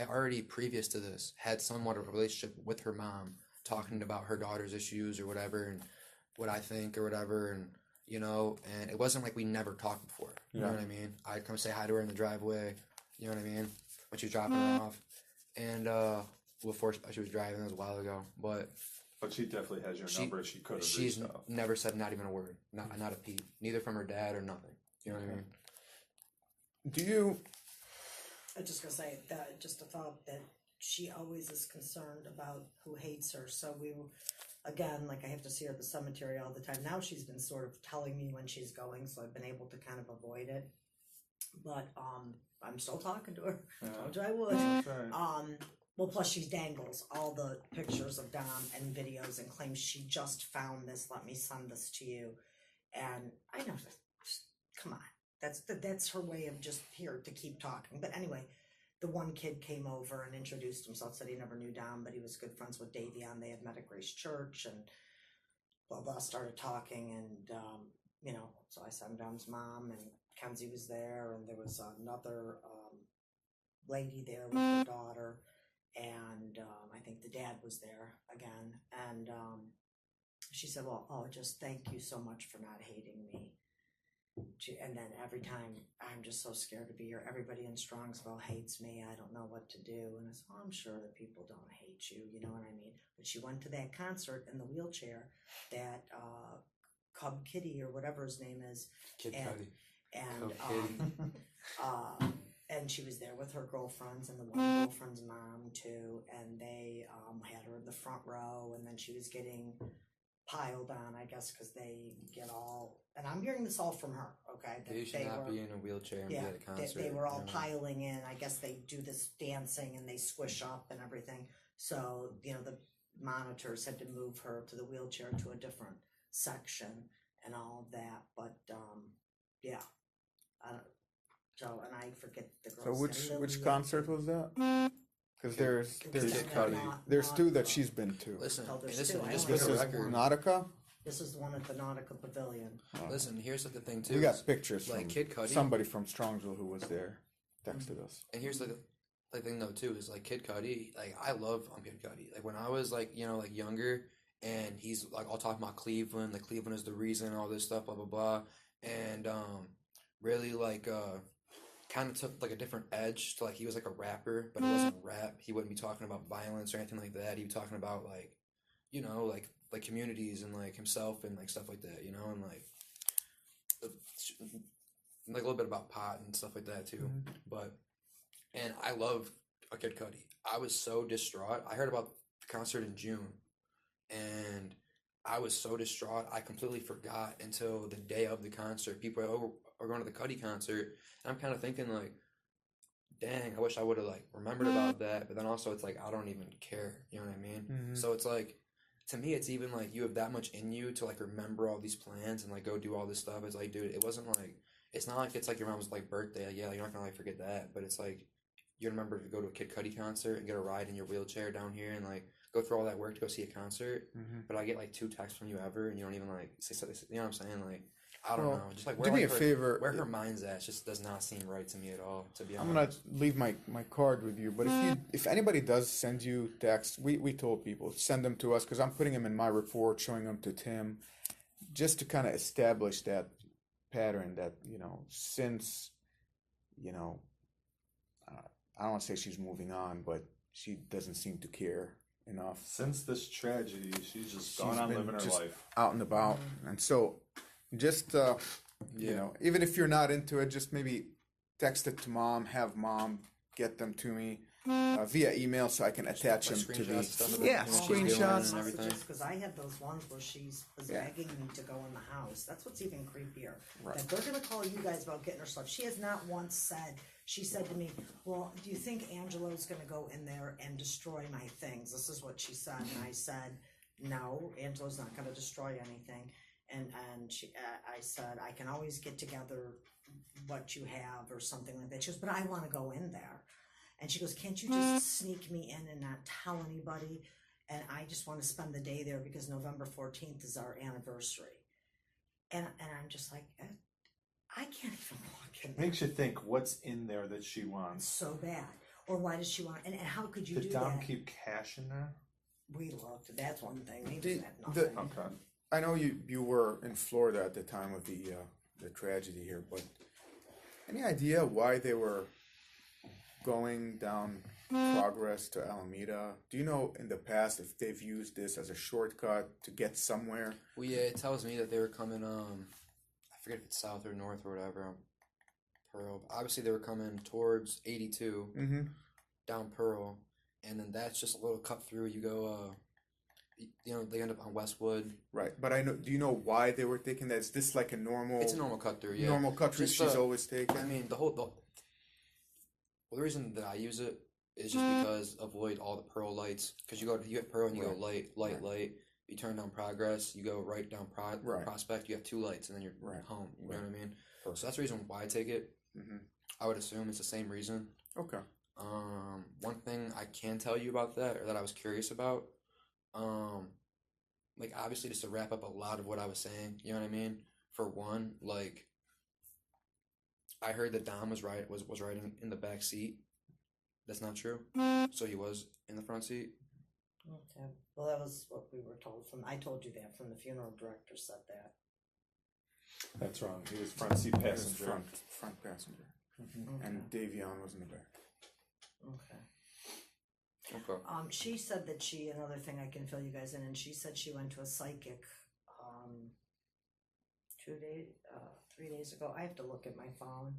already previous to this had somewhat of a relationship with her mom, talking about her daughter's issues or whatever, and what I think or whatever, and you know, and it wasn't like we never talked before. You know what I mean? I'd come say hi to her in the driveway. You know what I mean? When she was dropping her off, and before she was driving, that was a while ago, but she definitely has your number. She could have. She's never said not even a word, not a peep, neither from her dad or nothing. You know what I mean? Do you? I was just gonna say that, just a thought that she always is concerned about who hates her. So again, like, I have to see her at the cemetery all the time. Now she's been sort of telling me when she's going, so I've been able to kind of avoid it. But I'm still talking to her. Yeah. Told you I would. That's right. Well, plus she dangles all the pictures of Dom and videos and claims she just found this. Let me send this to you. And I know, come on. That's her way of just here to keep talking. But anyway, the one kid came over and introduced himself, said he never knew Dom, but he was good friends with Davion. They had met at Grace Church, and blah, blah, started talking. And, you know, so I saw Dom's mom, and Kenzie was there, and there was another lady there with her daughter. And I think the dad was there again. And she said, just thank you so much for not hating me. And then every time, I'm just so scared to be here. Everybody in Strongsville hates me. I don't know what to do. And I said, I'm sure that people don't hate you. You know what I mean? But she went to that concert in the wheelchair, that Cub Kitty or whatever his name is. Kid Cudi. And she was there with her girlfriends and the one girlfriend's mom too. And they had her in the front row. And then she was getting piled on, I guess, because they get all, and I'm hearing this all from her, okay? You should not be in a wheelchair and be at a concert. They were all piling in. I guess they do this dancing and they squish up and everything. So, you know, the monitors had to move her to the wheelchair to a different section and all of that. But, yeah. And I forget the girl's So name. which concert was that? Because there's two that she's been to. Listen, This This is Nautica? This is the one at the Nautica Pavilion. Listen, here's the thing too. We got pictures like from Kid Cudi. somebody from Strongsville who was there. texted us. And here's the thing though too is like Kid Cudi, like I love Kid Cudi. Like when I was like like younger, and he's like all talking about Cleveland, like Cleveland is the reason, all this stuff, blah blah blah, and really like kind of took like a different edge to like he was like a rapper, but it wasn't rap. He wouldn't be talking about violence or anything like that. He'd be talking about like like communities and like himself and like stuff like that, and like a little bit about pot and stuff like that too. But and I love Kid Cudi. I was so distraught. I heard about the concert in June, and I was so distraught. I completely forgot until the day of the concert. People are going to the Cudi concert, and I'm kind of thinking like, dang, I wish I would have like remembered about that. But then also it's like I don't even care. You know what I mean? So it's like, to me, it's even like you have that much in you to like remember all these plans and like go do all this stuff. It's like, dude, it wasn't like, it's not like it's like your mom's like birthday. Like, yeah, you're not gonna like forget that. But it's like you remember to go to a Kid Cudi concert and get a ride in your wheelchair down here and like go through all that work to go see a concert. But I get like 2 texts from you ever, and you don't even like say something. You know what I'm saying? Like, I don't know. Just like do me a favor. Where her mind's at just does not seem right to me at all. To be honest, I'm gonna leave my card with you. But if anybody does send you texts, we told people send them to us because I'm putting them in my report, showing them to Tim, just to kind of establish that pattern that since I don't want to say she's moving on, but she doesn't seem to care enough. Since this tragedy, she's just gone on living her life. Out and about. And so just, even if you're not into it, just maybe text it to mom, have mom get them to me via email so I can attach them to the... screenshots. And everything. Because I had those ones where she was begging me to go in the house. That's what's even creepier. Right. That they're going to call you guys about getting her stuff. She has not once said... She said to me, well, do you think Angelo's going to go in there and destroy my things? This is what she said. And I said, no, Angelo's not going to destroy anything. And I said, I can always get together what you have or something like that. She goes, but I want to go in there. And she goes, can't you just sneak me in and not tell anybody? And I just want to spend the day there because November 14th is our anniversary. And I'm just like, I can't even walk in there. Makes you think what's in there that she wants. So bad. Or why does she want, and how could you do Did that? Dom keep cash in there? We looked. That's one thing. Maybe nothing. Okay. I know you were in Florida at the time of the tragedy here, but any idea why they were going down Progress to Alameda? Do you know in the past if they've used this as a shortcut to get somewhere? Well, yeah, it tells me that they were coming, I forget if it's south or north or whatever, Pearl. Obviously, they were coming towards 82, down Pearl, and then that's just a little cut through. You go, they end up on Westwood. Right, but do you know why they were taking that? Is this like a normal... It's a normal cut through, yeah. Normal cut through she's always taken? I mean, the reason that I use it is just because avoid all the Pearl lights. Because you hit Pearl and you go light. You turn down Progress, you go right down Prospect, you have 2 lights, and then you're home. You know what I mean? So that's the reason why I take it. I would assume it's the same reason. Okay. One thing I can tell you about that, or that I was curious about, like obviously just to wrap up a lot of what I was saying, you know what I mean? For one, like I heard that Dom was riding in the back seat. That's not true. So he was in the front seat. Okay. Well, that was what we were told I told you that from the funeral director said that. That's wrong. He was front seat passenger. Front passenger. Okay. And Davion was in the back. Okay. Okay. She said that another thing I can fill you guys in, and she said she went to a psychic 3 days ago. I have to look at my phone.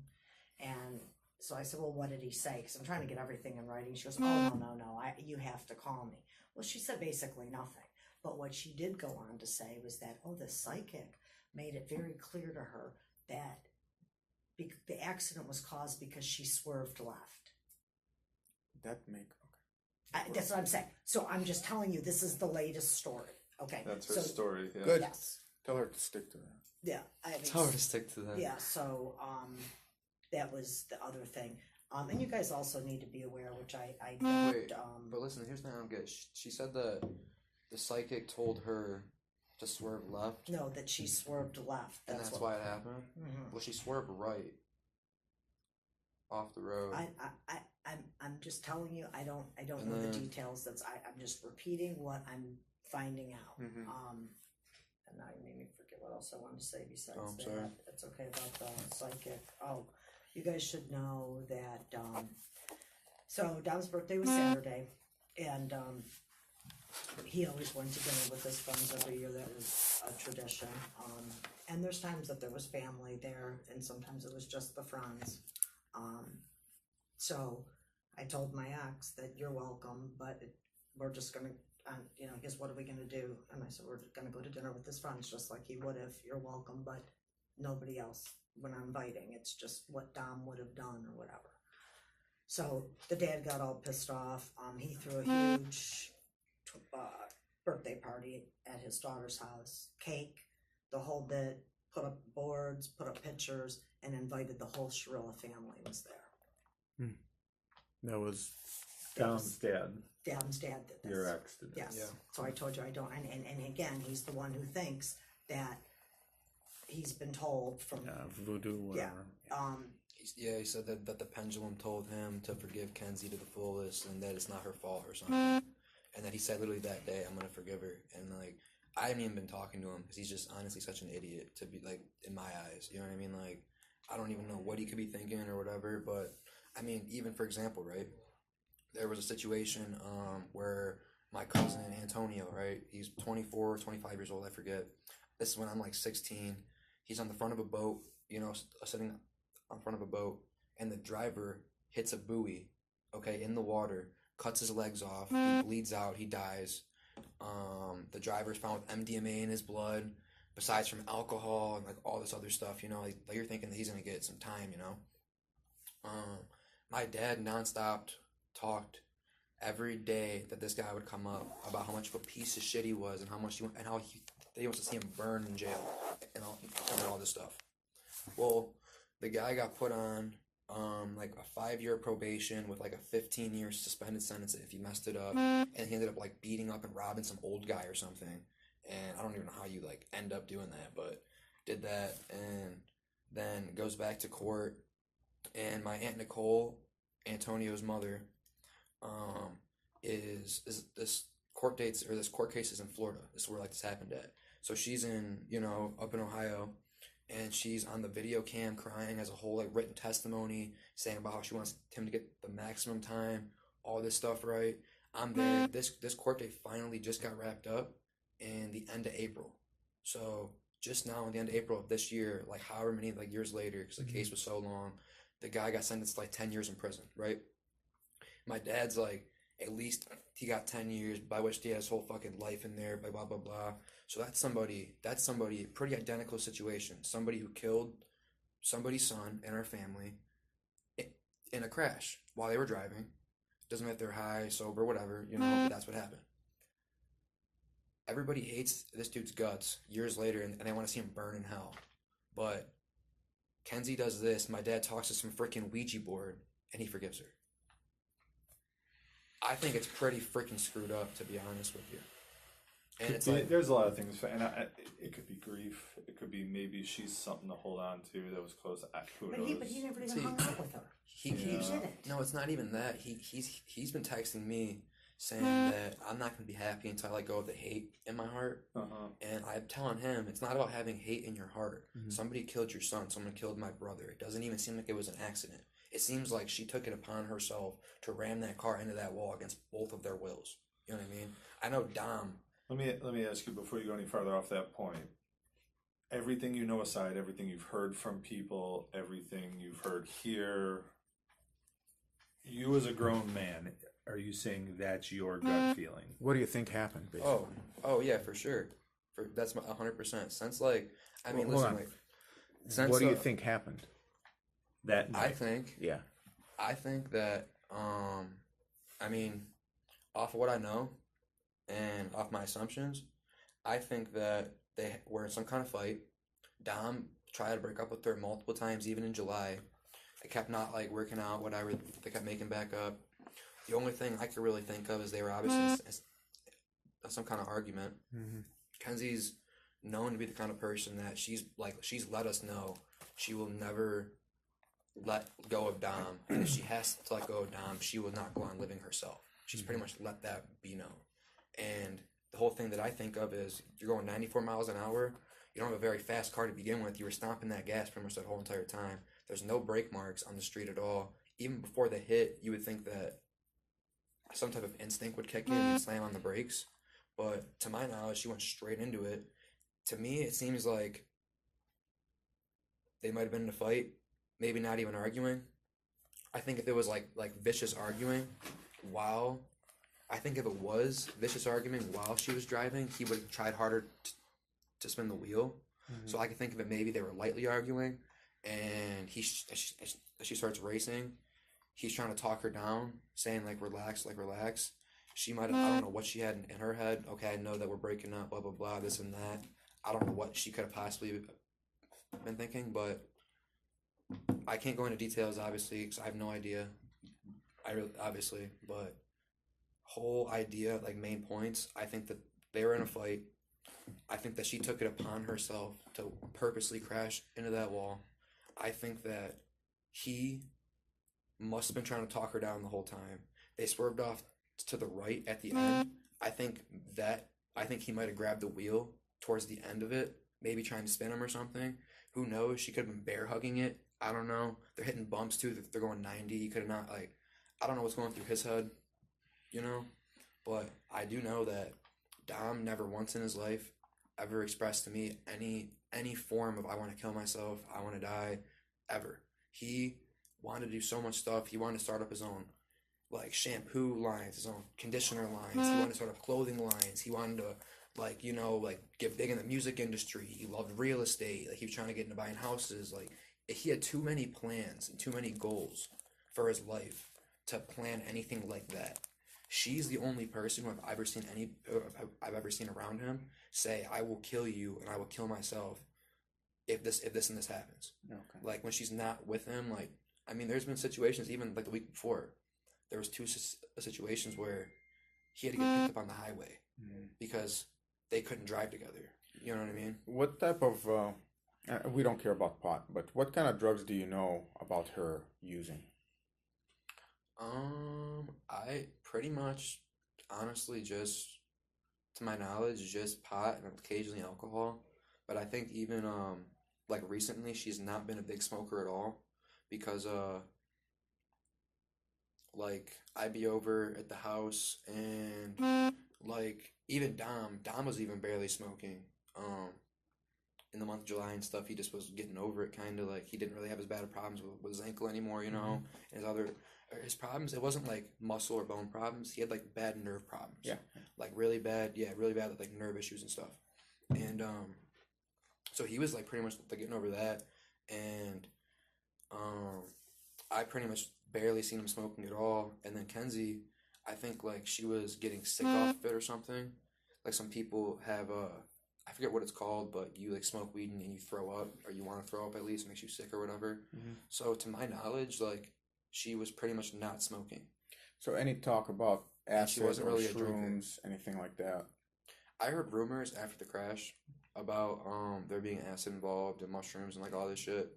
And so I said, well, what did he say? Because I'm trying to get everything in writing. She goes, oh, no, you have to call me. Well, she said basically nothing. But what she did go on to say was that, the psychic made it very clear to her that the accident was caused because she swerved left. That's what I'm saying. So I'm just telling you, this is the latest story. Okay. That's her story. Yeah. Good. Yes. Tell her to stick to that. Yeah. Tell her to stick to that. Yeah. So that was the other thing. And you guys also need to be aware, which I don't. Wait, but listen, here's the thing I don't get. She said that the psychic told her to swerve left. No, that she swerved left. That's why it happened? Mm-hmm. Well, she swerved right. off the road. I'm just telling you, I don't And know the then- details. I'm just repeating what I'm finding out. Mhm. And now you made me forget what else I wanted to say besides Oh, I'm that. sorry. It's okay about the psychic. Oh, you guys should know that, so Dom's birthday was Saturday, and, he always went to dinner with his friends every year. That was a tradition. And there's times that there was family there, and sometimes it was just the friends. So I told my ex that you're welcome, but we're just gonna, I guess what are we gonna do? And I said, we're gonna go to dinner with his friends, just like he would if you're welcome, but nobody else when I'm inviting. It's just what Dom would have done or whatever. So the dad got all pissed off. He threw a huge birthday party at his daughter's house, cake, the whole bit, put up boards, put up pictures, and invited the whole Shirilla family was there. That was Dom's dad. Dom's dad did this. Your ex did this. Yes. Yeah. So I told you I don't, and again, he's the one who thinks that he's been told from, voodoo, whatever. He said that the pendulum told him to forgive Kenzie to the fullest and that it's not her fault or something. And that he said literally that day, I'm going to forgive her. And, like, I haven't even been talking to him because he's just honestly such an idiot to be, like, in my eyes. You know what I mean? Like, I don't even know what he could be thinking or whatever. But, I mean, even for example, right? There was a situation where my cousin Antonio, right? He's 24, 25 years old, I forget. This is when I'm, like, 16. He's on the front of a boat, sitting on front of a boat. And the driver hits a buoy, okay, in the water. Cuts his legs off, he bleeds out, he dies. The driver's found with MDMA in his blood, besides from alcohol and like all this other stuff, like you're thinking that he's gonna get some time, My dad nonstop talked every day that this guy would come up about how much of a piece of shit he was and how he wants to see him burn in jail and all this stuff. Well, the guy got put on like a 5-year probation with like a 15-year suspended sentence if he messed it up, and he ended up like beating up and robbing some old guy or something, and I don't even know how you like end up doing that, but did that, and then goes back to court, and my Aunt Nicole, Antonio's mother, is this court case is in Florida. This is where like this happened at. So she's in up in Ohio. And she's on the video cam crying as a whole like written testimony, saying about how she wants him to get the maximum time, all this stuff, right? I'm there. This court date finally just got wrapped up in the end of April. So just now in the end of April of this year, like however many like years later, because the case was so long, the guy got sentenced to like 10 years in prison, right? My dad's like, at least he got 10 years, by which he has his whole fucking life in there, blah, blah, blah, blah. So that's somebody, pretty identical situation. Somebody who killed somebody's son and our family in a crash while they were driving. Doesn't matter if they're high, sober, whatever, but that's what happened. Everybody hates this dude's guts years later, and they want to see him burn in hell. But Kenzie does this, my dad talks to some freaking Ouija board, and he forgives her. I think it's pretty freaking screwed up, to be honest with you. And it's like, there's a lot of things, and it could be grief. It could be maybe she's something to hold on to that was close. Who knows? But he never even hung out with her. He didn't. No, it's not even that. He's been texting me saying that I'm not gonna be happy until I let go of the hate in my heart. And I'm telling him it's not about having hate in your heart. Somebody killed your son. Someone killed my brother. It doesn't even seem like it was an accident. It seems like she took it upon herself to ram that car into that wall against both of their wills. You know what I mean? I know Dom. Let me ask you before you go any further off that point. Everything you know aside, everything you've heard from people, everything you've heard here, you as a grown man, are you saying that's your gut feeling? What do you think happened, basically? Oh yeah, for sure. That's 100%. Since like, I mean, Hold listen, on. like, since What do you think happened? That night. I think that, I mean, off of what I know and off my assumptions, I think that they were in some kind of fight. Dom tried to break up with her multiple times, even in July. It kept not like working out, whatever. They kept making back up. The only thing I could really think of is they were obviously in some kind of argument. Kenzie's known to be the kind of person that she's let us know she will never let go of Dom, and if she has to let go of Dom, she will not go on living herself. She's pretty much let that be known. And the whole thing that I think of is you're going 94 miles an hour. You don't have a very fast car to begin with. You were stomping that gas pretty much that whole entire time. There's no brake marks on the street at all. Even before the hit, you would think that some type of instinct would kick in and you'd slam on the brakes. But to my knowledge, she went straight into it. To me, it seems like they might have been in a fight, maybe not even arguing. I think if it was like vicious arguing I think if it was vicious arguing while she was driving, he would have tried harder to spin the wheel. So I can think of it, maybe they were lightly arguing, and she starts racing. He's trying to talk her down, saying relax. She might have, I don't know what she had in her head. Okay, I know that we're breaking up, blah, blah, blah, this and that. I don't know what she could have possibly been thinking, but I can't go into details, obviously, because I have no idea. But whole idea, main points, I think that they were in a fight. I think that she took it upon herself to purposely crash into that wall. I think that he must have been trying to talk her down the whole time. They swerved off to the right at the end. I think he might have grabbed the wheel towards the end of it, maybe trying to spin him or something. Who knows? She could have been bear hugging it. I don't know. They're hitting bumps too. They're going 90. He could have not, I don't know what's going through his head, But I do know that Dom never once in his life ever expressed to me any form of I want to kill myself, I want to die, ever. He wanted to do so much stuff. He wanted to start up his own shampoo lines, his own conditioner lines. He wanted to start up clothing lines. He wanted to get big in the music industry. He loved real estate. He was trying to get into buying houses. He had too many plans and too many goals for his life to plan anything like that. She's the only person who I've ever seen around him say, I will kill you and I will kill myself if this and this happens. Okay. When she's not with him, there's been situations, even the week before, there was two situations where he had to get picked up on the highway because they couldn't drive together. You know what I mean? What type of, we don't care about pot, but what kind of drugs do you know about her using? I pretty much, honestly, just, to my knowledge, just pot and occasionally alcohol. But I think even, recently, she's not been a big smoker at all because, I'd be over at the house and, even Dom was even barely smoking, in the month of July and stuff. He just was getting over it, kind of, he didn't really have as bad of problems with his ankle anymore, and his problems, it wasn't muscle or bone problems. He had bad nerve problems. Yeah. Really bad nerve issues and stuff. And so he was pretty much getting over that. And I pretty much barely seen him smoking at all. And then Kenzie, I think she was getting sick off it or something. Some people have I forget what it's called, but you smoke weed and you throw up, or you want to throw up at least, it makes you sick or whatever. So to my knowledge, she was pretty much not smoking. So any talk about acid she wasn't or really shrooms, anything like that? I heard rumors after the crash about there being acid involved and mushrooms and all this shit.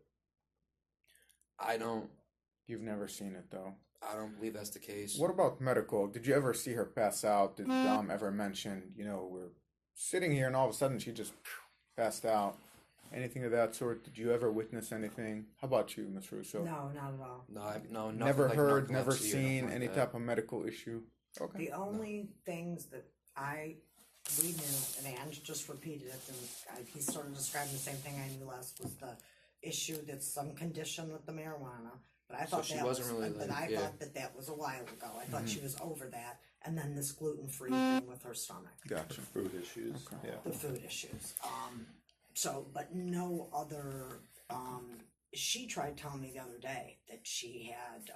You've never seen it though? I don't believe that's the case. What about medical? Did you ever see her pass out? Did Dom ever mention, we're sitting here and all of a sudden she just passed out? Anything of that sort? Did you ever witness anything? How about you, Ms. Russo? No, not at all. No, nothing never heard, never narcolepsy or seen nothing any like type of medical issue? Okay. The only things that we knew, and Ange just repeated it, and he sort of described the same thing I knew last, was the issue that's some condition with the marijuana. But I thought thought that was a while ago. I thought she was over that, and then this gluten-free thing with her stomach. Gotcha. Food issues. Okay. Yeah. The food issues. But no other. She tried telling me the other day that she had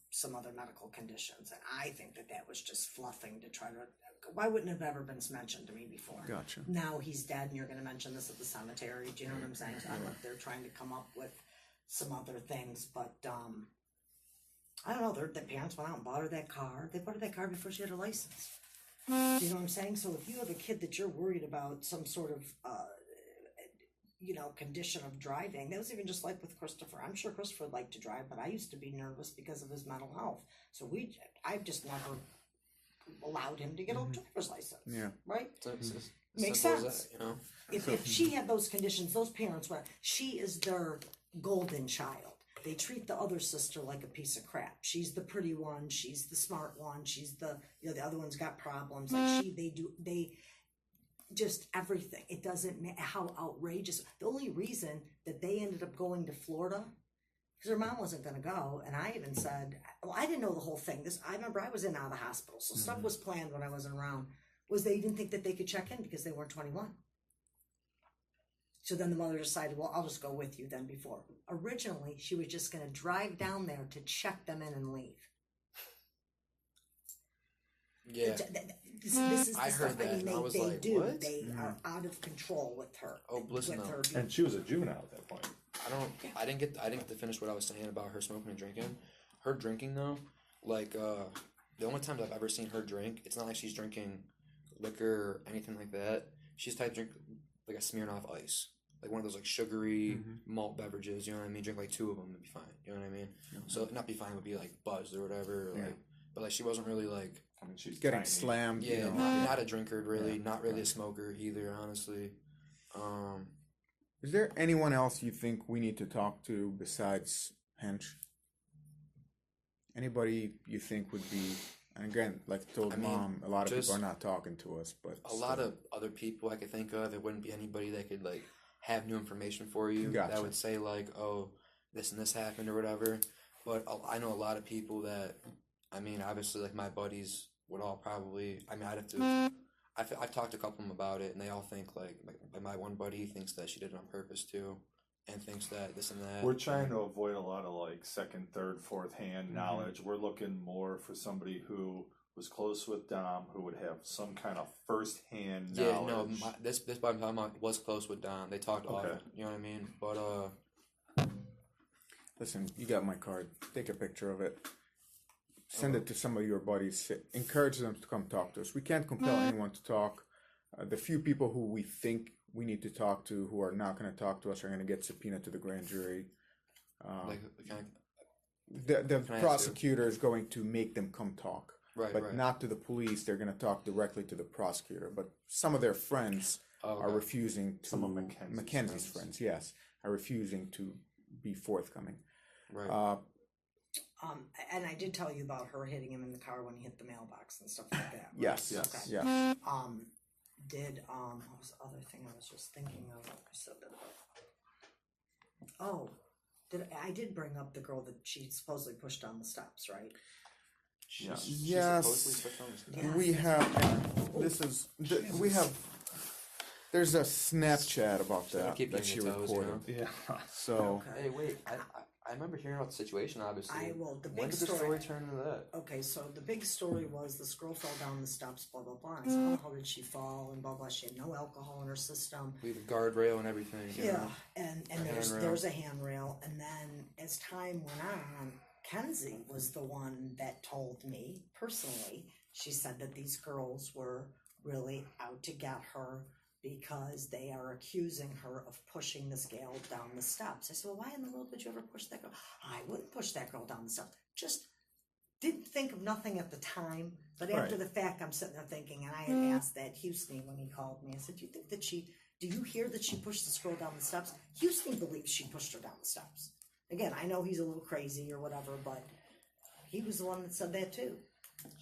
some other medical conditions, and I think that was just fluffing to try to. Why wouldn't it have ever been mentioned to me before? Gotcha. Now he's dead, and you're going to mention this at the cemetery. Do you know what I'm saying? So I don't know if they're trying to come up with some other things, but I don't know. Their parents went out and bought her that car. They bought her that car before she had her license. Do you know what I'm saying? So if you have a kid that you're worried about some sort of condition of driving. That was even just like with Christopher. I'm sure Christopher liked to drive, but I used to be nervous because of his mental health. So I've just never allowed him to get a driver's license. Yeah. Right? So it's Makes simple as sense. that, If she had those conditions, those parents were, she is their golden child. They treat the other sister like a piece of crap. She's the pretty one. She's the smart one. She's the other one's got problems. Like they just everything. It doesn't matter how outrageous. The only reason that they ended up going to Florida, because her mom wasn't going to go, and I even said, well, I didn't know the whole thing. I remember I was in and out of the hospital, so stuff was planned when I wasn't around. Was they didn't think that they could check in because they weren't 21. So then the mother decided, well, I'll just go with you then before. Originally, she was just going to drive down there to check them in and leave. Yeah. This is the I stuff heard that, and I was they like, do. what? They are out of control with her. Oh, listen with up. her. And she was a juvenile at that point. I didn't get to finish what I was saying about her smoking and drinking. Her drinking though, like the only times I've ever seen her drink, it's not like she's drinking liquor or anything like that. She's type drink like a Smirnoff Ice, like one of those like sugary malt beverages. You know what I mean? Drink like 2 of them and be fine. You know what I mean? So not be fine would be like buzzed or whatever. Or like, but like she wasn't really like. I mean, she's Getting tiny. slammed. Yeah, not a drinker really, not really a smoker either. Honestly. Is there anyone else you think we need to talk to besides Hench? Anybody you think would be? And again, like I told Mom, a lot of people are not talking to us, but a lot of other people I could think of. It wouldn't be anybody that could like have new information for you that would say like, oh, this and this happened or whatever. But I know a lot of people that, I mean, obviously like my buddies would all probably. I mean, I'd have to. I've talked to a couple of them about it, and they all think like my one buddy thinks that she did it on purpose too, and thinks that this and that. We're trying to avoid a lot of like second, third, fourth hand knowledge. We're looking more for somebody who was close with Dom, who would have some kind of first hand knowledge. Yeah, no, this buddy I'm talking about was close with Dom. They talked often. You know what I mean? But listen, you got my card. Take a picture of it. Send it to some of your buddies. Encourage them to come talk to us. We can't compel anyone to talk. The few people who we think we need to talk to who are not going to talk to us are going to get subpoenaed to the grand jury. The prosecutor is going to make them come talk. But not to the police. They're going to talk directly to the prosecutor. But some of their friends are refusing to... Some of Mackenzie's friends, yes, are refusing to be forthcoming. Right. And I did tell you about her hitting him in the car when he hit the mailbox and stuff like that. Right? Yes. Okay. Yes. What was the other thing I was just thinking of? I said that. I did bring up the girl that she supposedly pushed down the steps, right? Yes. We have. We have. There's a Snapchat about that she recorded. Yeah. So. Hey, wait. I remember hearing about the situation, obviously. The big when did the story turn into that? Okay, so the big story was this girl fell down the steps, blah, blah, blah. And I said, how did she fall? And blah, blah. She had no alcohol in her system. We had a guardrail and everything. Yeah, and there's a handrail. And then as time went on, Kenzie was the one that told me, personally, she said that these girls were really out to get her because they are accusing her of pushing this gal down the steps. I said, well, why in the world would you ever push that girl? I wouldn't push that girl down the steps. Just didn't think of nothing at the time. But after the fact, I'm sitting there thinking, and I had asked that Houston when he called me. I said, do you hear that she pushed this girl down the steps? Houston believes she pushed her down the steps. Again, I know he's a little crazy or whatever, but he was the one that said that too.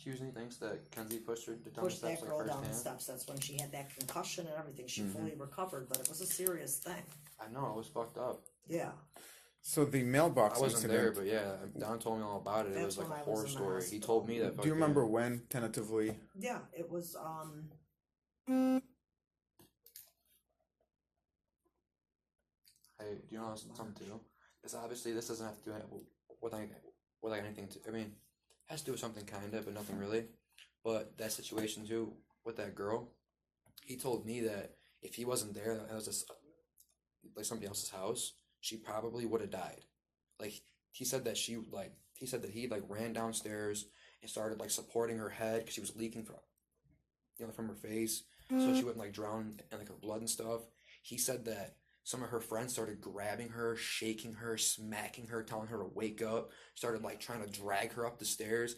Houston thinks that Kenzie pushed her down the Pushed steps that girl like down the first steps. That's when she had that concussion and everything. She fully recovered, but it was a serious thing. I know, it was fucked up. Yeah. So the mailbox I wasn't incident. there, but yeah, Don told me all about it. It was like a horror story. He told me that. Do you remember when, tentatively? Yeah, it was, Hey, do you know something too? This obviously this doesn't have to do with anything to. I mean, it has to do with something kind of, but nothing really. But that situation too with that girl, he told me that if he wasn't there, that was just like somebody else's house, she probably would have died. Like he said that he he ran downstairs and started like supporting her head because she was leaking from her face, so she wouldn't like drown in like her blood and stuff. He said that some of her friends started grabbing her, shaking her, smacking her, telling her to wake up. Started like trying to drag her up the stairs.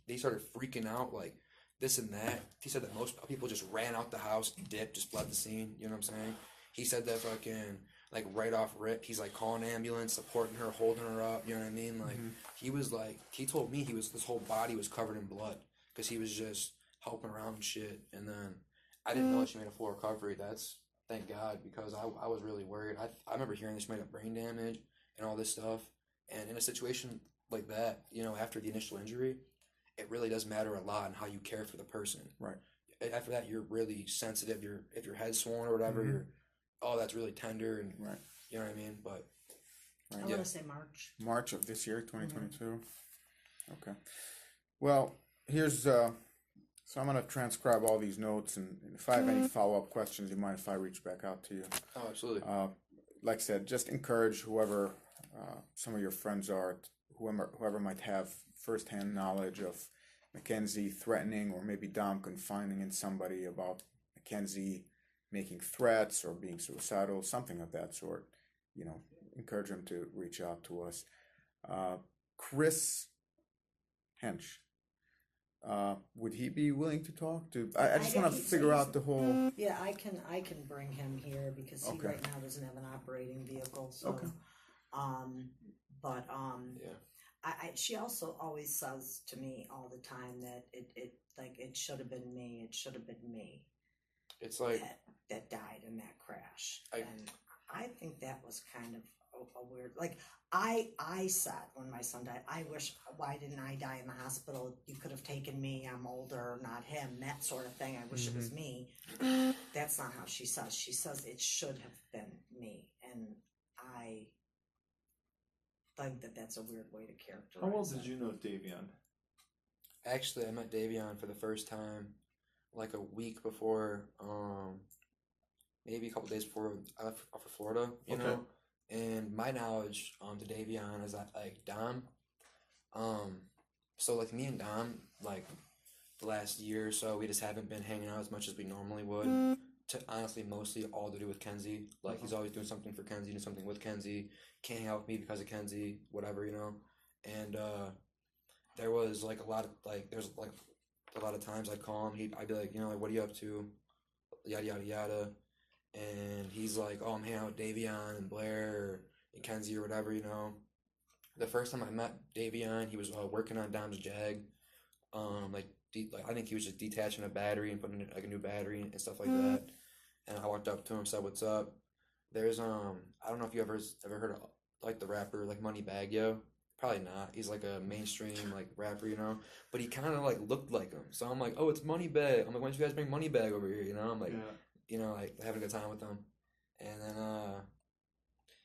They started freaking out like this and that. He said that most people just ran out the house, dipped, just fled the scene. You know what I'm saying? He said that fucking like right off rip, he's like calling an ambulance, supporting her, holding her up. You know what I mean? Like he was like, he told me his whole body was covered in blood because he was just helping around and shit. And then I didn't know that she made a full recovery. That's thank God, because I was really worried. I remember hearing that she might have brain damage and all this stuff. And in a situation like that, you know, after the initial injury, it really does matter a lot in how you care for the person. Right. After that, you're really sensitive. If your head's swollen or whatever, you're, that's really tender, and Right. you know what I mean. But I want to say March. March of this year, 2022. Okay. Well, here's so I'm gonna transcribe all these notes, and if I have any follow-up questions, you mind if I reach back out to you? Oh, absolutely. Like I said, just encourage whoever some of your friends are, whoever might have firsthand knowledge of Mckenzie threatening, or maybe Dom confiding in somebody about Mckenzie making threats or being suicidal, something of that sort. You know, encourage them to reach out to us. Chris Hench, would he be willing to talk to? I just want to figure out the whole. Yeah, I can bring him here because he Okay. right now doesn't have an operating vehicle. So, Okay. Yeah. she also always says to me all the time that it should have been me. It should have been me. It's like that died in that crash, I- and I think that was kind of a weird. Like I said when my son died, I wish, why didn't I die in the hospital? You could have taken me. I'm older, not him. That sort of thing. I wish it was me. That's not how she says. She says it should have been me, and I think that that's a weird way to characterize. How well it. did you know Davion? actually I met Davion for the first time like a week before, maybe a couple days before I left for Florida, you Okay. know. And my knowledge to Davion is that like Dom, so like me and Dom, like the last year or so, we just haven't been hanging out as much as we normally would. To honestly, mostly all to do with Kenzie. Like he's always doing something for Kenzie, doing something with Kenzie. Can't hang out with me because of Kenzie, whatever, you know. And there was like a lot of there's like a lot of times I'd call him. I'd be like, you know, like what are you up to? Yada yada yada. And he's like, oh, I'm hanging out with Davion and Blair and Kenzie or whatever, you know. The first time I met Davion, he was working on Dom's Jag. I think he was just detaching a battery and putting like a new battery and stuff like that. And I walked up to him, said, "What's up?" There's I don't know if you ever heard of like the rapper like Moneybagg Yo. Probably not. He's like a mainstream like rapper, you know. But he kind of like looked like him. So I'm like, "Oh, it's Moneybagg." I'm like, "Why don't you guys bring Moneybagg over here?" You know. I'm like, you know, like having a good time with him. And then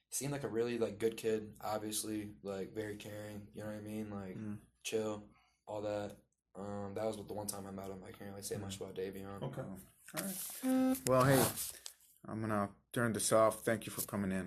seemed like a really like good kid. Obviously, like very caring. You know what I mean? Like chill, all that. That was the one time I met him. I can't really say much about Davion. Okay. All right. Well, hey, I'm gonna turn this off. Thank you for coming in.